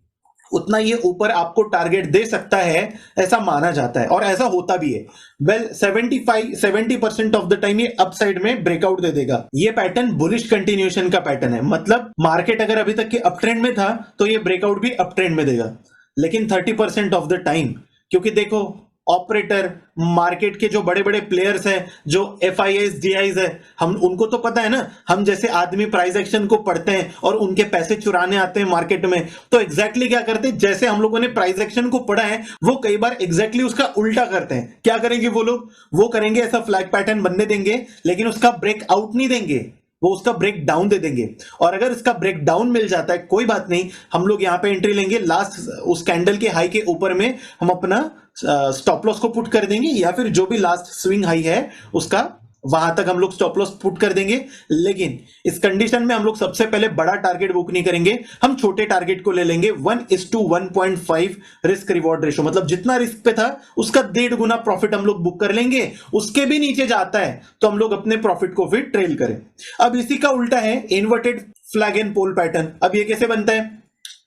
उतना ये ऊपर आपको टारगेट दे सकता है, ऐसा माना जाता है और ऐसा होता भी है। वेल 70% ऑफ द टाइम ये अपसाइड में ब्रेकआउट दे देगा। ये पैटर्न बुलिश कंटिन्यूएशन का पैटर्न है, मतलब मार्केट अगर अभी तक के अप ट्रेंड में था तो ये ब्रेकआउट भी अप ट्रेंड में देगा। लेकिन 30% ऑफ द टाइम, क्योंकि देखो ऑपरेटर, मार्केट के जो बड़े बड़े प्लेयर्स हैं, जो FIIs DIs है, हम उनको तो पता है ना, हम जैसे आदमी प्राइस एक्शन को पढ़ते हैं और उनके पैसे चुराने आते हैं मार्केट में, तो एग्जैक्टली क्या करते हैं, जैसे हम लोगों ने प्राइस एक्शन को पढ़ा है वो कई बार एग्जैक्टली उसका उल्टा करते हैं। क्या करेंगे वो लोग? वो करेंगे ऐसा फ्लैग पैटर्न बनने देंगे, लेकिन उसका ब्रेकआउट नहीं देंगे, वो उसका ब्रेक डाउन दे देंगे, और अगर इसका ब्रेक डाउन मिल जाता है कोई बात नहीं, हम लोग यहां पे एंट्री लेंगे, लास्ट उस कैंडल के हाई के ऊपर में हम अपना स्टॉप लॉस को पुट कर देंगे, या फिर जो भी लास्ट स्विंग हाई है उसका वहां तक हम लोग स्टॉप लॉस पुट कर देंगे। लेकिन इस कंडीशन में हम लोग सबसे पहले बड़ा टारगेट बुक नहीं करेंगे, हम छोटे टारगेट को ले लेंगे। 1:1.5 रिस्क रिवॉर्ड रेशो, मतलब जितना रिस्क पे था उसका 1.5 गुना प्रॉफिट हम लोग बुक कर लेंगे। उसके भी नीचे जाता है तो हम लोग अपने प्रॉफिट को फिर ट्रेल करें। अब इसी का उल्टा है inverted flag and pole pattern. अब ये कैसे बनता है?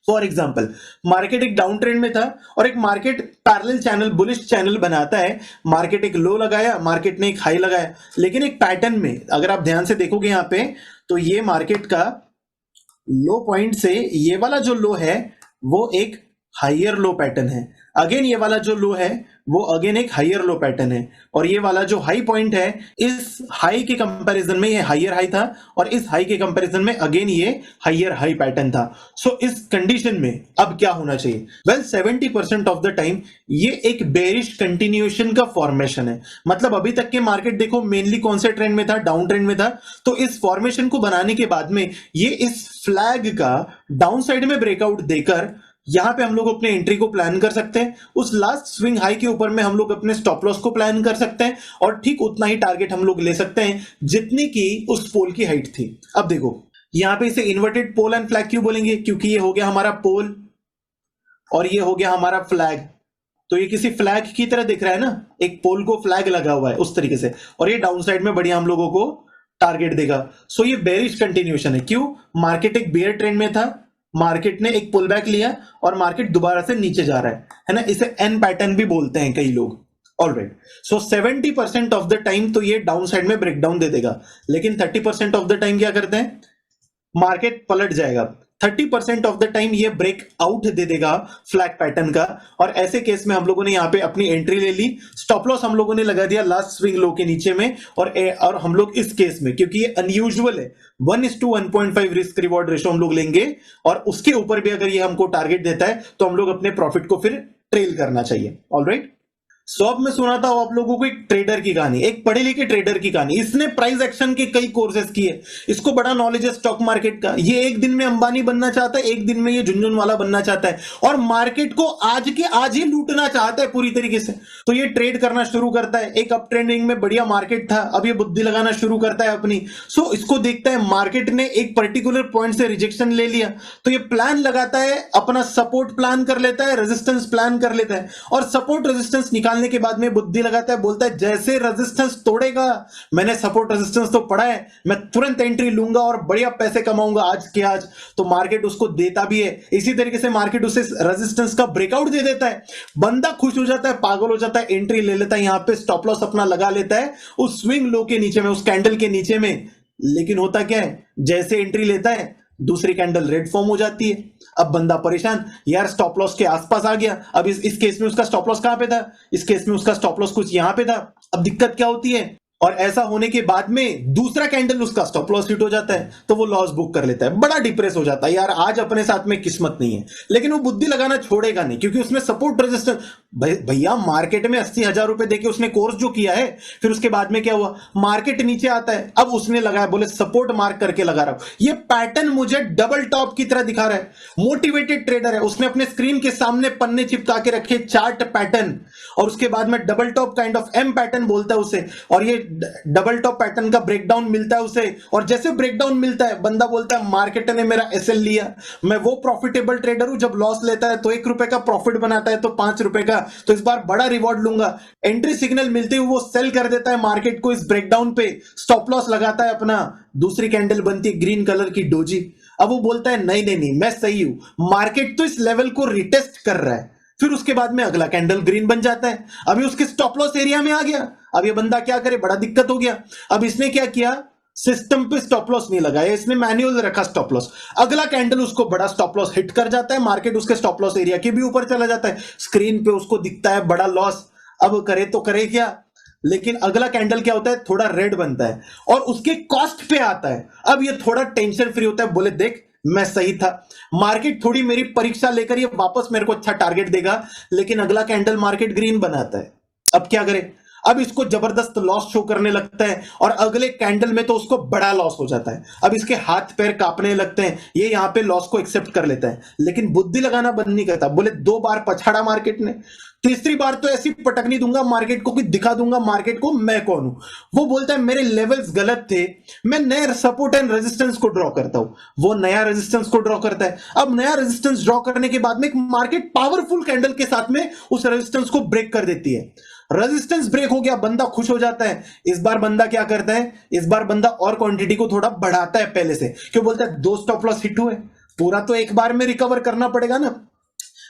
फॉर एग्जाम्पल, मार्केट एक डाउन ट्रेंड में था और एक market parallel channel, bullish channel बनाता है, मार्केट एक लो लगाया, मार्केट ने एक हाई लगाया, लेकिन एक पैटर्न में अगर आप ध्यान से देखोगे यहां पे, तो ये मार्केट का लो पॉइंट से ये वाला जो लो है वो एक हायर लो पैटर्न है, अगेन ये वाला जो लो है वो अगेन एक हायर लो पैटर्न है, और ये वाला जो हाई पॉइंट है इस हाई के कंपैरिजन में ये हायर हाई था, और इस हाई के कंपैरिजन में अगेन ये हायर हाई पैटर्न था। सो इस कंडीशन में अब क्या होना चाहिए? वेल 70% ऑफ द टाइम ये एक बेरिश कंटिन्यूएशन का फॉर्मेशन है, मतलब अभी तक के मार्केट देखो मेनली कौन से ट्रेंड में था? डाउन ट्रेंड में था। तो इस फॉर्मेशन को बनाने के बाद में ये इस फ्लैग का डाउन साइड में ब्रेकआउट देकर यहां पे हम लोग अपने एंट्री को प्लान कर सकते हैं, उस लास्ट स्विंग हाई के ऊपर में हम लोग अपने स्टॉप लॉस को प्लान कर सकते हैं और ठीक उतना ही टारगेट हम लोग ले सकते हैं जितनी की उस पोल की हाइट थी। अब देखो यहां पे इसे इन्वर्टेड पोल एंड फ्लैग क्यों बोलेंगे, क्योंकि ये हो गया हमारा पोल और ये हो गया हमारा फ्लैग। तो ये किसी फ्लैग की तरह दिख रहा है ना, एक पोल को फ्लैग लगा हुआ है उस तरीके से, और ये डाउन साइड में बढ़िया हम लोगों को टारगेट देगा। सो ये बेरिश कंटिन्यूएशन है। क्यों? मार्केट एक बेयर ट्रेंड में था, मार्केट ने एक पुल बैक लिया और मार्केट दोबारा से नीचे जा रहा है ना, इसे एन पैटर्न भी बोलते हैं कई लोग। Alright, so 70% of the time तो ये डाउन साइड में ब्रेकडाउन दे देगा, लेकिन 30% ऑफ द टाइम क्या करते हैं, मार्केट पलट जाएगा। 30% ऑफ द टाइम ये ब्रेक आउट दे देगा फ्लैग पैटर्न का, और ऐसे केस में हम लोगों ने यहाँ पे अपनी एंट्री ले ली, स्टॉप लॉस हम लोगों ने लगा दिया लास्ट स्विंग लो के नीचे में, और हम लोग इस केस में, क्योंकि ये अनयूजुअल है, 1:1.5 रिस्क रिवॉर्ड रेशो हम लोग लेंगे, और उसके ऊपर भी अगर ये हमको टारगेट देता है तो हम लोग अपने प्रॉफिट को फिर ट्रेल करना चाहिए। ऑलराइट, सो अब मैं सुनाता हूं आप लोगों को एक ट्रेडर की कहानी, एक पढ़े लिखे ट्रेडर की कहानी। इसने प्राइस एक्शन के कई कोर्सेज किए, इसको बड़ा नॉलेज है स्टॉक मार्केट का। ये एक दिन में अंबानी बनना चाहता है, एक दिन में ये झुनझुनवाला बनना चाहता है, और मार्केट को आज के आज ही लूटना चाहता है पूरी तरीके से। तो ये ट्रेड करना शुरू करता है, एक अप ट्रेंडिंग में बढ़िया मार्केट था, अब ये बुद्धि लगाना शुरू करता है अपनी। सो इसको देखता है मार्केट ने एक पर्टिकुलर पॉइंट से रिजेक्शन ले लिया, तो ये प्लान लगाता है, अपना सपोर्ट प्लान कर लेता है, रेजिस्टेंस प्लान कर लेता है, और सपोर्ट रेजिस्टेंस निकालने के बाद में बुद्धि लगाता है, बोलता है जैसे रेजिस्टेंस तोड़ेगा, मैंने सपोर्ट रेजिस्टेंस तो पढ़ा है, मैं तुरंत एंट्री लूंगा और बढ़िया पैसे कमाऊंगा आज के आज। तो मार्केट उसको देता भी है, इसी तरीके से मार्केट उसे रेजिस्टेंस का ब्रेकआउट दे देता है, बंदा खुश हो जाता है, पागल हो जाता है, एंट्री ले लेता है, यहां पे स्टॉप लॉस अपना लगा लेता है उस स्विंग लो के नीचे में, उस कैंडल के नीचे में। लेकिन होता क्या है, जैसे एंट्री लेता है दूसरी कैंडल रेड फॉर्म हो जाती है। अब बंदा परेशान, यार स्टॉप लॉस के आसपास आ गया। अब इस केस में उसका स्टॉप लॉस कहां पे था, इस केस में उसका स्टॉप लॉस कुछ यहां पे था। अब दिक्कत क्या होती है, और ऐसा होने के बाद में दूसरा कैंडल उसका स्टॉप लॉस हिट हो जाता है, तो वो लॉस बुक कर लेता है, बड़ा डिप्रेस हो जाता है, यार आज अपने साथ में किस्मत नहीं है। लेकिन वो बुद्धि लगाना छोड़ेगा नहीं, क्योंकि उसमें सपोर्ट रेजिस्टेंस, भैया मार्केट में 80,000 रुपए देके उसने कोर्स जो किया है, फिर उसके बाद में क्या हुआ, मार्केट नीचे आता है, अब उसने लगाया, बोले सपोर्ट मार्क करके लगा रहा हूं, ये पैटर्न मुझे डबल टॉप की तरह दिखा रहा है। मोटिवेटेड ट्रेडर है, उसने अपने स्क्रीन के सामने पन्ने चिपका के रखे चार्ट पैटर्न, और उसके बाद में double top kind of M pattern बोलता है उसे, और ये डबल टॉप पैटर्न का ब्रेकडाउन मिलता है उसे, और जैसे ब्रेकडाउन मिलता है बंदा बोलता है मार्केट ने मेरा एसएल लिया, मैं वो प्रॉफिटेबल ट्रेडर हूं, जब लॉस लेता है तो 1 रुपए का प्रॉफिट बनाता है तो 5 रुपए का, तो इस बार बड़ा रिवॉर्ड लूंगा। एंट्री सिग्नल मिलते हुए वो सेल कर देता है मार्केट को इस ब्रेकडाउन पे, स्टॉप लॉस लगाता है अपना, दूसरी कैंडल बनती है ग्रीन कलर की डोजी। अब वो बोलता है नहीं नहीं नहीं मैं सही हूं, मार्केट तो इस लेवल को रिटेस्ट कर रहा है, फिर उसके बाद में अगला कैंडल ग्रीन बन जाता है, अभी उसके स्टॉप लॉस एरिया में आ गया। अब ये बंदा क्या करे, बड़ा दिक्कत हो गया। अब इसने क्या किया, सिस्टम पे स्टॉप लॉस नहीं लगाया, इसने मैन्युअल रखा स्टॉप लॉस, अगला कैंडल उसको बड़ा स्टॉप लॉस हिट कर जाता है, मार्केट उसके स्टॉप लॉस एरिया के भी ऊपर चला जाता है, स्क्रीन पे उसको दिखता है बड़ा लॉस। अब करे तो करे क्या, लेकिन अगला कैंडल क्या होता है, थोड़ा रेड बनता है और उसके कॉस्ट पे आता है। अब ये थोड़ा टेंशन फ्री होता है, बोले देख मैं सही था, मार्केट थोड़ी मेरी परीक्षा लेकर ये वापस मेरे को अच्छा टारगेट देगा, लेकिन अगला कैंडल मार्केट ग्रीन बनाता है। अब क्या करे, अब इसको जबरदस्त लॉस शो करने लगता है, और अगले कैंडल में तो उसको बड़ा लॉस हो जाता है। अब इसके हाथ पैर कांपने लगते हैं, ये यहां पे लॉस को एक्सेप्ट कर लेता है, लेकिन बुद्धि लगाना बंद नहीं करता। बोले 2 बार पछाड़ा मार्केट ने, तीसरी बार तो ऐसी पटकनी दूंगा मार्केट को कि दिखा दूंगा मार्केट को मैं कौन हूं। वो बोलता है मेरे लेवल्स गलत थे, मैं नए सपोर्ट एंड रेजिस्टेंस को ड्रॉ करता हूं। वो नया रेजिस्टेंस को ड्रॉ करता है। अब नया रेजिस्टेंस ड्रॉ करने के बाद में मार्केट पावरफुल कैंडल के साथ में उस रेजिस्टेंस को ब्रेक कर देती है। रेजिस्टेंस ब्रेक हो गया, बंदा खुश हो जाता है। इस बार बंदा क्या करता है, इस बार बंदा और क्वांटिटी को थोड़ा बढ़ाता है पहले से, क्यों बोलता है 2 स्टॉप लॉस हिट हुए, पूरा तो एक बार में रिकवर करना पड़ेगा ना।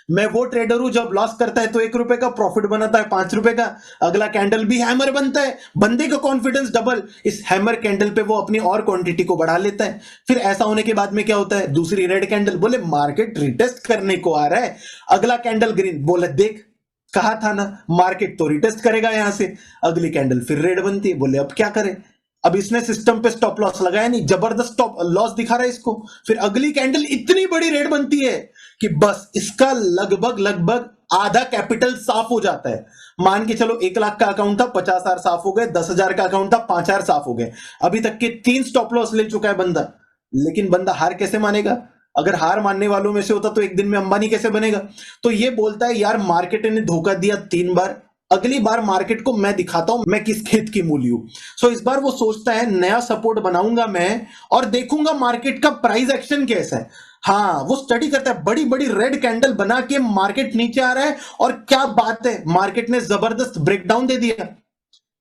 मैं वो ट्रेडर हूं जब लॉस करता है तो 1 रुपए का प्रॉफिट बनाता है 5 रुपए का, अगला कैंडल भी हैमर बनता है, बंदे का कॉन्फिडेंस डबल, इस हैमर कैंडल पे वो अपनी और क्वांटिटी को बढ़ा लेता है। फिर ऐसा होने के बाद में क्या होता है, दूसरी रेड कैंडल, बोले मार्केट रिटेस्ट करने को आ रहा है, अगला कैंडल ग्रीन, बोले देख कहा था ना मार्केट तो रिटेस्ट करेगा यहां से, अगली कैंडल फिर रेड बनती है, बोले अब क्या करें। अब इसने सिस्टम पे स्टॉप लॉस लगाया नहीं, जबरदस्त स्टॉप लॉस दिखा रहा है इसको, फिर अगली कैंडल इतनी बड़ी रेड बनती है कि बस इसका लगभग आधा कैपिटल साफ हो जाता है। मान के चलो 1 लाख का अकाउंट था, 50,000 साफ हो गए, 10,000 का अकाउंट था, 5,000 साफ हो गए। अभी तक के 3 स्टॉप लॉस ले चुका है बंदा, लेकिन बंदा हार कैसे मानेगा, अगर हार मानने वालों में से होता तो एक दिन में अंबानी कैसे बनेगा? तो ये बोलता है यार मार्केट ने धोखा दिया 3 बार, अगली बार मार्केट को मैं दिखाता हूं मैं किस खेत की मूली हूं। सो इस बार वो सोचता है नया सपोर्ट बनाऊंगा मैं और देखूंगा मार्केट का प्राइस एक्शन कैसा है। हाँ, वो स्टडी करता है, बड़ी बड़ी रेड कैंडल बना के मार्केट नीचे आ रहा है और क्या बात है, मार्केट ने जबरदस्त ब्रेकडाउन दे दिया।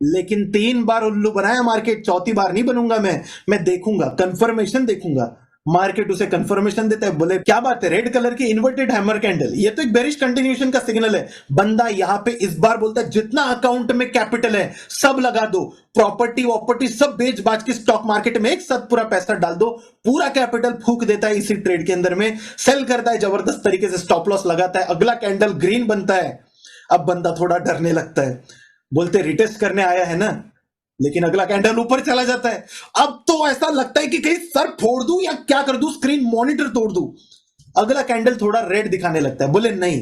लेकिन 3 बार उल्लू बनाया मार्केट, चौथी बार नहीं बनूंगा मैं देखूंगा, कंफर्मेशन देखूंगा। मार्केट उसे कंफर्मेशन देता है, बोले क्या बात है, रेड कलर की इन्वर्टेड हैमर कैंडल, ये तो एक बेरिश कंटिन्यूएशन का सिग्नल है। बंदा यहां पे इस बार बोलता है जितना अकाउंट में कैपिटल है सब लगा दो, प्रॉपर्टी वॉपर्टी सब बेच बाज के स्टॉक मार्केट में एक साथ पूरा पैसा डाल दो। पूरा कैपिटल फूक देता है इसी ट्रेड के अंदर में, सेल करता है जबरदस्त तरीके से, स्टॉप लॉस लगाता है, अगला कैंडल ग्रीन बनता है। अब बंदा थोड़ा डरने लगता है, बोलते रिटेस्ट करने आया है ना, लेकिन अगला कैंडल ऊपर चला जाता है। अब तो ऐसा लगता है कि कहीं सर फोड़ दूं या क्या कर दूं, स्क्रीन मॉनिटर तोड़ दूं। अगला कैंडल थोड़ा रेड दिखाने लगता है, बोले नहीं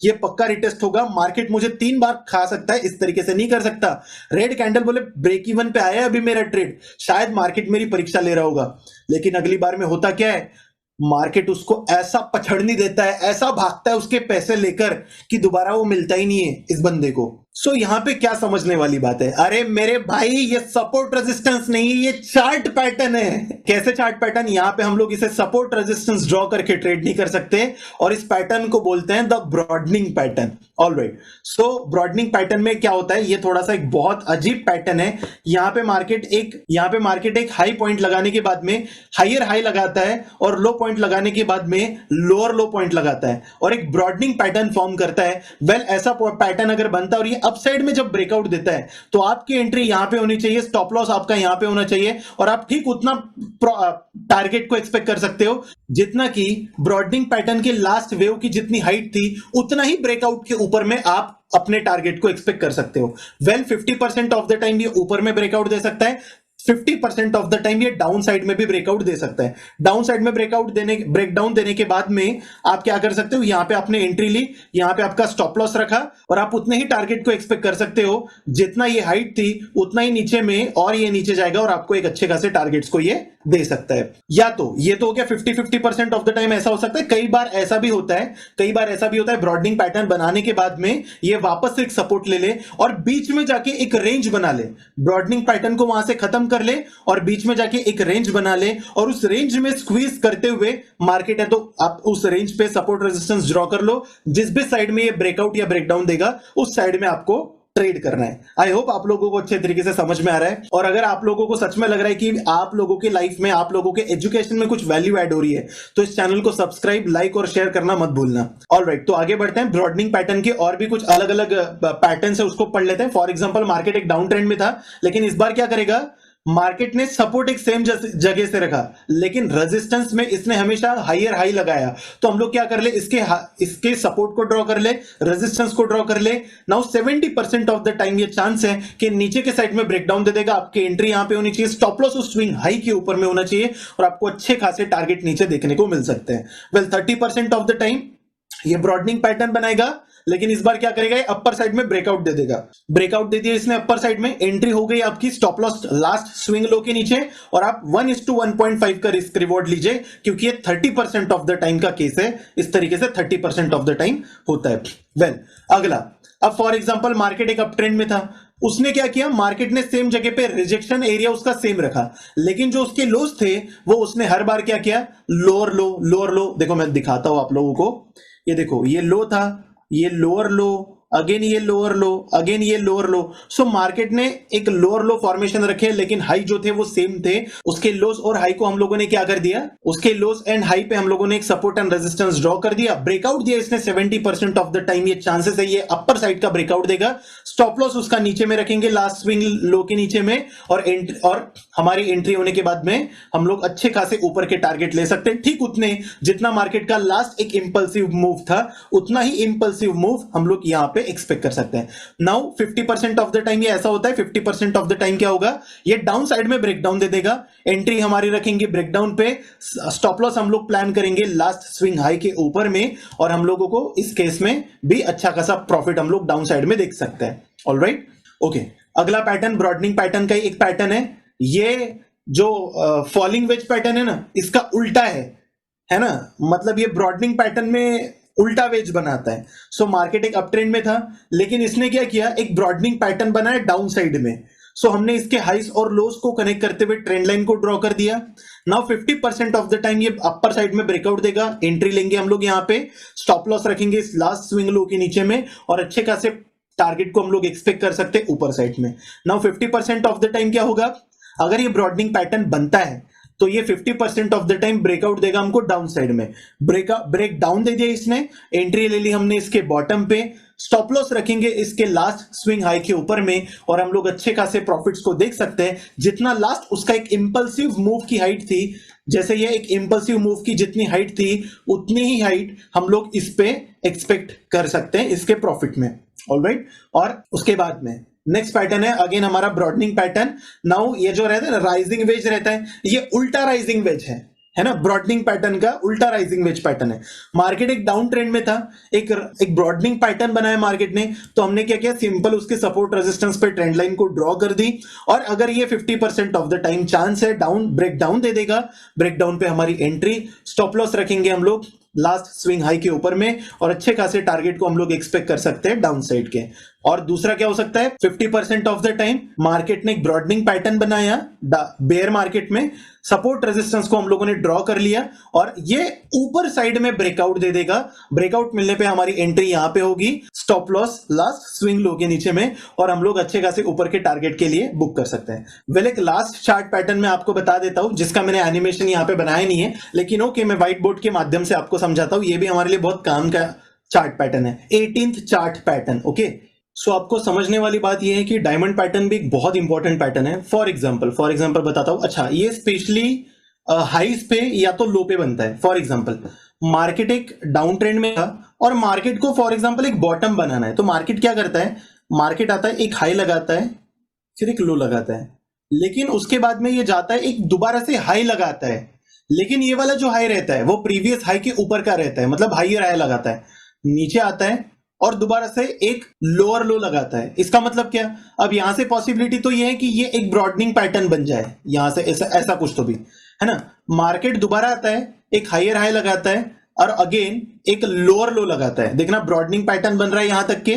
ये पक्का रिटेस्ट होगा, मार्केट मुझे 3 बार खा सकता है, इस तरीके से नहीं कर सकता। रेड कैंडल बोले ब्रेक इवन पे आया है अभी मेरा ट्रेड, शायद मार्केट मेरी परीक्षा ले रहा होगा। लेकिन अगली बार में होता क्या है, मार्केट उसको ऐसा पछड़नी देता है, ऐसा भागता है उसके पैसे लेकर कि दोबारा वो मिलता ही नहीं है इस बंदे को। सो यहां पे क्या समझने वाली बात है, अरे मेरे भाई ये सपोर्ट रेजिस्टेंस नहीं, ये चार्ट पैटर्न है। कैसे चार्ट पैटर्न, यहां पे हम लोग इसे सपोर्ट रेजिस्टेंस ड्रॉ करके ट्रेड नहीं कर सकते, और इस पैटर्न को बोलते हैं the broadening pattern. Alright, so broadening pattern में क्या होता है, ये थोड़ा सा एक बहुत अजीब पैटर्न है। यहां पे मार्केट एक हाई पॉइंट लगाने के बाद में हायर हाई लगाता है, और लो पॉइंट लगाने के बाद में लोअर लो पॉइंट लगाता है, और एक ब्रॉडनिंग पैटर्न फॉर्म करता है। वेल ऐसा पैटर्न अगर बनता है और ये अपसाइड में जब ब्रेकआउट देता है तो आपकी एंट्री यहां पे होनी चाहिए, स्टॉप लॉस आपका यहां पे होना चाहिए, और आप ठीक उतना टारगेट को एक्सपेक्ट कर सकते हो जितना कि ब्रॉडनिंग पैटर्न के लास्ट वेव की जितनी हाइट थी उतना ही ब्रेकआउट के ऊपर में आप अपने टारगेट को एक्सपेक्ट कर सकते हो। वेल 50% ऑफ द टाइम ये ऊपर में ब्रेकआउट दे सकता है, 50% ऑफ द टाइम ये डाउन साइड में भी ब्रेकआउट दे सकता है। डाउन साइड में ब्रेकडाउन देने के बाद में आप क्या कर सकते हो, यहां पे आपने एंट्री ली, यहां पे आपका स्टॉप लॉस रखा, और आप उतने ही टारगेट को एक्सपेक्ट कर सकते हो जितना ये हाइट थी उतना ही नीचे में, और ये नीचे जाएगा और आपको एक अच्छे खासे टारगेट्स को ये दे सकता है। या तो ये तो हो गया 50-50% ऑफ द टाइम ऐसा हो सकता है। कई बार ऐसा भी होता है ब्रॉडनिंग पैटर्न बनाने के बाद में ये वापस से एक सपोर्ट ले ले और बीच में जाके एक रेंज बना ले, ब्रॉडनिंग पैटर्न को वहां से खत्म कर ले और बीच में जाके एक रेंज बना ले, और उस रेंज में स्क्वीज करते हुए मार्केट है तो आप उस रेंज पे सपोर्ट रेजिस्टेंस ड्रॉ कर लो, जिस भी साइड में ये ब्रेकआउट या ब्रेकडाउन देगा उस साइड में आपको ट्रेड करना है। आई होप आप लोगों को अच्छे तरीके से समझ में आ रहा है, और अगर आप लोगों को सच में लग रहा है कि आप लोगों की लाइफ में, आप लोगों के एजुकेशन में कुछ वैल्यू ऐड हो रही है, तो इस चैनल को सब्सक्राइब, लाइक और शेयर करना मत भूलना। ऑलराइट, तो आगे बढ़ते हैं। ब्रॉडनिंग पैटर्न के और भी कुछ अलग अलग पैटर्न है उसको पढ़ लेते हैं। फॉर एग्जाम्पल मार्केट एक डाउन ट्रेंड में था, लेकिन इस बार क्या करेगा, मार्केट ने सपोर्ट एक सेम जगह से रखा, लेकिन रेजिस्टेंस में इसने हमेशा हायर हाई लगाया। तो हम लोग क्या कर ले, इसके सपोर्ट को ड्रॉ कर ले, रेजिस्टेंस को ड्रॉ कर ले। नाउ 70% ऑफ द टाइम ये चांस है कि नीचे के साइड में ब्रेकडाउन दे देगा, आपकी एंट्री यहां पे होनी चाहिए, स्टॉप लॉस उस स्विंग हाई के ऊपर में होना चाहिए, और आपको अच्छे खासे टारगेट नीचे देखने को मिल सकते हैं। वेल 30% ऑफ द टाइम ये ब्रॉडनिंग पैटर्न बनाएगा, लेकिन इस बार क्या करेगा, ये अपर साइड में ब्रेकआउट दे देगा। ब्रेकआउट दे दिया इसने अपर साइड में, एंट्री हो गई आपकी stop loss last swing low के नीचे, और आप 1:1.5 का रिस्क रिवॉर्ड लीजिए, क्योंकि ये 30% ऑफ द टाइम का केस है। इस तरीके से 30% ऑफ द टाइम होता है। वेल अगला, अब फॉर एग्जांपल मार्केट एक अप ट्रेंड में था, उसने क्या किया, मार्केट ने सेम जगह पे रिजेक्शन एरिया उसका सेम रखा, लेकिन जो उसके लोस थे वो उसने हर बार क्या किया, लोअर लो। देखो मैं दिखाता हूं आप लोगों को, ये देखो ये लो था, ये लोअर लो, अगेन ये लोअर लो, अगेन ये लोअर लो। सो मार्केट ने एक लोअर लो फॉर्मेशन रखे, लेकिन हाई जो थे वो सेम थे। उसके लोस और हाई को हम लोगों ने क्या कर दिया, उसके लोस एंड हाई पे हम लोगों ने एक सपोर्ट एंड रेजिस्टेंस ड्रॉ कर दिया। ब्रेकआउट दिया इसने 70% ऑफ द टाइम, ये चांसेस है ये अपर साइड का ब्रेकआउट देगा। स्टॉप लॉस उसका नीचे में रखेंगे, लास्ट स्विंग लो के नीचे में, और हमारी एंट्री होने के बाद में हम लोग अच्छे खासे ऊपर के टारगेट ले सकते हैं, ठीक उतने जितना मार्केट का लास्ट एक इंपल्सिव मूव था, उतना ही इंपल्सिव मूव हम लोग यहां पे एक्सपेक्ट कर सकते हैं। नाउ 50% ऑफ द टाइम ये ऐसा होता है, 50% ऑफ द टाइम क्या होगा, ये डाउन साइड में ब्रेकडाउन दे देगा, एंट्री हमारी रखेंगे ब्रेकडाउन पे, स्टॉप लॉस हम लोग प्लान करेंगे लास्ट स्विंग हाई के ऊपर में, और हम लोगों को इस केस में भी अच्छा खासा प्रॉफिट हम लोग डाउन साइड में देख सकते हैं। ऑलराइट, ओके, अगला पैटर्न ब्रॉडनिंग पैटर्न का एक पैटर्न है, ये जो फॉलिंग वेज पैटर्न है ना, इसका उल्टा है। है ना, मतलब ये ब्रॉडनिंग पैटर्न में उल्टा वेज बनाता है। सो मार्केट एक अप ट्रेंड में था, लेकिन इसने क्या किया, एक ब्रॉडनिंग पैटर्न बनाया डाउन साइड में। सो हमने इसके हाइस और लोस को कनेक्ट करते हुए ट्रेंड लाइन को ड्रॉ कर दिया। नाउ 50% ऑफ द टाइम ये अपर साइड में ब्रेकआउट देगा, एंट्री लेंगे हम लोग यहाँ पे, स्टॉप लॉस रखेंगे इस लास्ट स्विंग लो के नीचे में, और अच्छे खासे टारगेट को हम लोग एक्सपेक्ट कर सकते हैं ऊपर साइड में। नाउ 50% ऑफ द टाइम क्या होगा, अगर ये ब्रॉडनिंग पैटर्न बनता है तो ये 50% ऑफ द टाइम ब्रेकआउट देगा हमको डाउन साइड में। ब्रेक डाउन दे दिया इसने, एंट्री ले ली हमने इसके बॉटम पे, स्टॉप लॉस रखेंगे इसके लास्ट स्विंग हाई के ऊपर में, और हम लोग अच्छे खासे प्रॉफिट्स को देख सकते हैं। जितना लास्ट उसका एक इंपल्सिव मूव की हाइट थी, जैसे ये एक इंपल्सिव मूव की जितनी हाइट थी उतनी ही हाइट हम लोग इस पे एक्सपेक्ट कर सकते हैं इसके प्रॉफिट में। ऑलराइट, और उसके बाद में नेक्स्ट पैटर्न है अगेन हमारा ब्रॉडनिंग पैटर्न। नाउ ये जो रहता है ना राइजिंग वेज रहता है, ये उल्टा राइजिंग वेज है ना, ब्रॉडनिंग पैटर्न का उल्टा राइजिंग वेज पैटर्न है। मार्केट एक डाउन ट्रेंड में था, एक ब्रॉडनिंग पैटर्न बनाया मार्केट ने, तो हमने क्या किया, सिंपल उसके सपोर्ट रेजिस्टेंस पे ट्रेंड लाइन को ड्रॉ कर दी। और अगर ये 50% ऑफ द टाइम चांस है डाउन ब्रेक डाउन दे देगा, ब्रेक डाउन पे हमारी एंट्री, स्टॉप लॉस रखेंगे हम लोग लास्ट स्विंग हाई के ऊपर में, और अच्छे खासे टारगेट को हम लोग एक्सपेक्ट कर सकते हैं डाउन साइड के। और दूसरा क्या हो सकता है, 50% ऑफ द टाइम मार्केट ने एक ब्रॉडनिंग पैटर्न बनाया बेयर मार्केट में, सपोर्ट रेजिस्टेंस को हम लोगों ने ड्रॉ कर लिया, और ये ऊपर साइड में ब्रेकआउट दे देगा। ब्रेकआउट मिलने पे हमारी एंट्री यहां पे होगी, stop loss last swing low के नीचे में, और हम लोग अच्छे खासे ऊपर के टारगेट के लिए बुक कर सकते हैं। वेल, एक लास्ट चार्ट पैटर्न में आपको बता देता हूं, जिसका मैंने एनिमेशन यहाँ पे बनाया नहीं है, लेकिन ओके मैं व्हाइट बोर्ड के माध्यम से आपको समझाता हूं। ये भी हमारे लिए बहुत काम का चार्ट पैटर्न है, 18th चार्ट पैटर्न। ओके, सो आपको समझने वाली बात यह है कि डायमंड पैटर्न भी एक बहुत इंपॉर्टेंट पैटर्न है। फॉर एग्जांपल बताता हूं, अच्छा ये स्पेशली हाईज पे या तो लो पे बनता है। फॉर एग्जांपल मार्केट एक डाउन ट्रेंड में था और मार्केट को फॉर एग्जांपल एक बॉटम बनाना है, तो मार्केट क्या करता है, मार्केट आता है एक हाई लगाता है फिर एक लो लगाता है, लेकिन उसके बाद में ये जाता है एक दोबारा से हाई लगाता है, लेकिन ये वाला जो हाई रहता है वो प्रीवियस हाई के ऊपर का रहता है, मतलब हाईयर हाई लगाता है, नीचे आता है और दोबारा से एक लोअर लो लगाता है। इसका मतलब क्या, अब यहां से पॉसिबिलिटी तो ये है कि ये एक ब्रॉडनिंग पैटर्न बन जाए यहां से, ऐसा कुछ तो भी है ना। मार्केट दोबारा आता है, एक हाईयर हाई लगाता है और अगेन एक लोअर लो लगाता है। देखना ब्रॉडनिंग पैटर्न बन रहा है यहां तक के,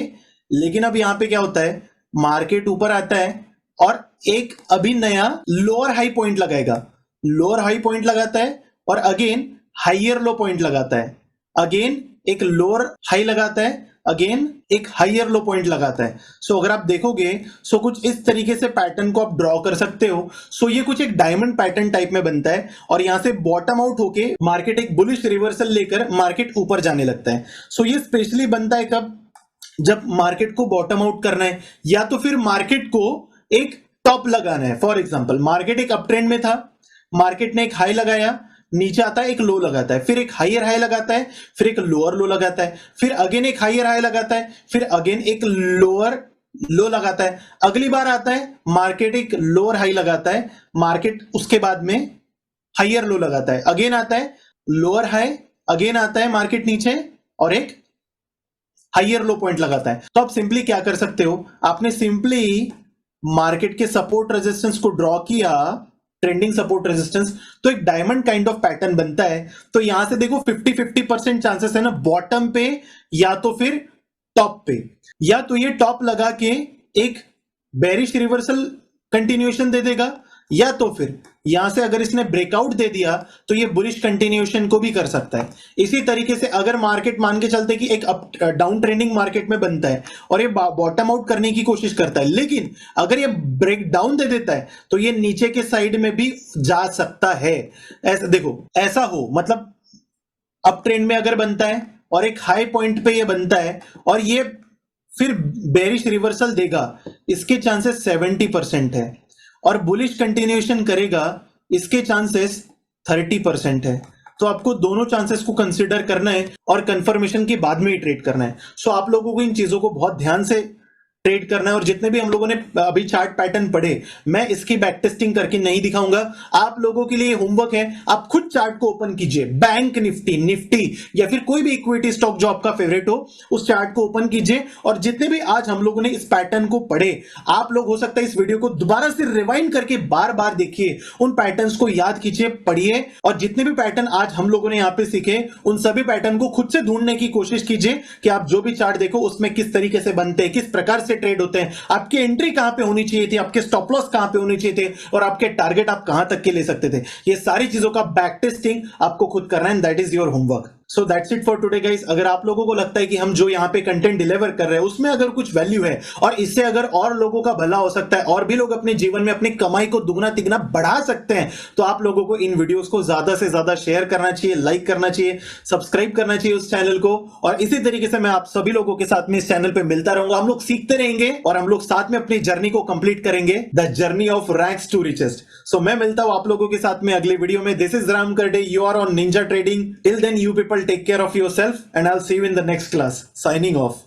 लेकिन अब यहां पे क्या होता है, मार्केट ऊपर आता है और एक अभी नया लोअर हाई पॉइंट लगाएगा, लोअर हाई पॉइंट लगाता है और अगेन हाइयर लो पॉइंट लगाता है, अगेन एक लोअर हाई लगाता है, अगेन एक हाइयर लो पॉइंट लगाता है। सो अगर आप देखोगे सो कुछ इस तरीके से पैटर्न को आप ड्रॉ कर सकते हो। सो ये कुछ एक डायमंड पैटर्न टाइप में बनता है और यहां से बॉटम आउट होके मार्केट एक बुलिश रिवर्सल लेकर मार्केट ऊपर जाने लगता है। सो ये स्पेशली बनता है कब, जब मार्केट को बॉटम आउट करना है या तो फिर मार्केट को एक टॉप लगाना है। फॉर एग्जांपल मार्केट एक अप ट्रेंड में था, मार्केट ने एक हाई लगाया, नीचे आता है एक लो लगाता है, फिर एक हाईयर हाई लगाता है, फिर एक लोअर लो लगाता है, फिर अगेन एक हाईयर हाई लगाता है, फिर अगेन एक लोअर लो लगाता है, अगली बार आता है मार्केट एक लोअर हाई लगाता है, मार्केट उसके बाद में हाईयर लो लगाता है, अगेन आता है लोअर हाई, अगेन आता है मार्केट नीचे और एक हाईयर लो पॉइंट लगाता है। तो आप सिंपली क्या कर सकते हो, आपने सिंपली मार्केट के सपोर्ट रेजिस्टेंस को ड्रॉ किया, ट्रेंडिंग सपोर्ट रेजिस्टेंस, तो एक डायमंड काइंड ऑफ पैटर्न बनता है। तो यहां से देखो 50-50% चांसेस है ना बॉटम पे या तो फिर टॉप पे, या तो ये टॉप लगा के एक बेरिश रिवर्सल कंटिन्यूएशन दे देगा, या तो फिर यहां से अगर इसने ब्रेकआउट दे दिया तो ये बुलिश कंटिन्यूएशन को भी कर सकता है। इसी तरीके से अगर मार्केट मान के चलते कि एक अप डाउन ट्रेंडिंग मार्केट में बनता है और ये बॉटम आउट करने की कोशिश करता है, लेकिन अगर ये ब्रेक डाउन दे देता है तो ये नीचे के साइड में भी जा सकता है। ऐसा देखो, ऐसा हो मतलब अप ट्रेंड में अगर बनता है और एक हाई पॉइंट पे ये बनता है और ये फिर बेरिश रिवर्सल देगा, इसके चांसेस 70% है, और बुलिश कंटिन्यूएशन करेगा इसके चांसेस 30% है। तो आपको दोनों चांसेस को कंसीडर करना है और कंफर्मेशन के बाद में ही ट्रेड करना है। सो आप लोगों को इन चीजों को बहुत ध्यान से ट्रेड करना है। और जितने भी हम लोगों ने अभी चार्ट पैटर्न पढ़े, मैं इसकी बैक टेस्टिंग करके नहीं दिखाऊंगा। आप लोगों के लिए होमवर्क है, आप खुद चार्ट को ओपन कीजिए, बैंक निफ्टी या फिर कोई भी इक्विटी स्टॉक जो आपका फेवरेट हो, उस चार्ट को ओपन कीजिए और जितने भी आज हम लोगों ने इस पैटर्न को पढ़े, आप लोग हो सकता है इस वीडियो को दोबारा से रिवाइंड करके बार बार देखिए, उन पैटर्न्स को याद कीजिए, पढ़िए और जितने भी पैटर्न आज हम लोगों ने यहां पे सीखे, उन सभी पैटर्न को खुद से ढूंढने की कोशिश कीजिए कि आप जो भी चार्ट देखो उसमें किस तरीके से बनते हैं, किस प्रकार से ट्रेड होते हैं, आपकी एंट्री कहां पे होनी चाहिए थी, आपके स्टॉप लॉस कहां पे होने चाहिए थे और आपके टारगेट आप कहां तक के ले सकते थे। ये सारी चीजों का बैक टेस्टिंग आपको खुद करना है, and that is your homework. So that's it for today guys. अगर आप लोगों को लगता है कि हम जो यहाँ पे कंटेंट डिलीवर कर रहे हैं उसमें अगर कुछ वैल्यू है और इससे अगर और लोगों का भला हो सकता है और भी लोग अपने जीवन में अपनी कमाई को दुगना तिगना बढ़ा सकते हैं, तो आप लोगों को इन वीडियोस को ज्यादा से ज्यादा शेयर करना चाहिए, लाइक करना चाहिए, सब्सक्राइब करना चाहिए उस चैनल को। और इसी तरीके से मैं आप सभी लोगों के साथ में इस चैनल पे मिलता रहूंगा। हम लोग सीखते रहेंगे और हम लोग साथ में अपनी जर्नी को कंप्लीट करेंगे, the journey of ranks to richest. So मैं मिलता हूं आप लोगों के साथ में अगले वीडियो में। This is Ram Karde, you are on Ninja Trading. Till then, you people take care of yourself and I'll see you in the next class. Signing off.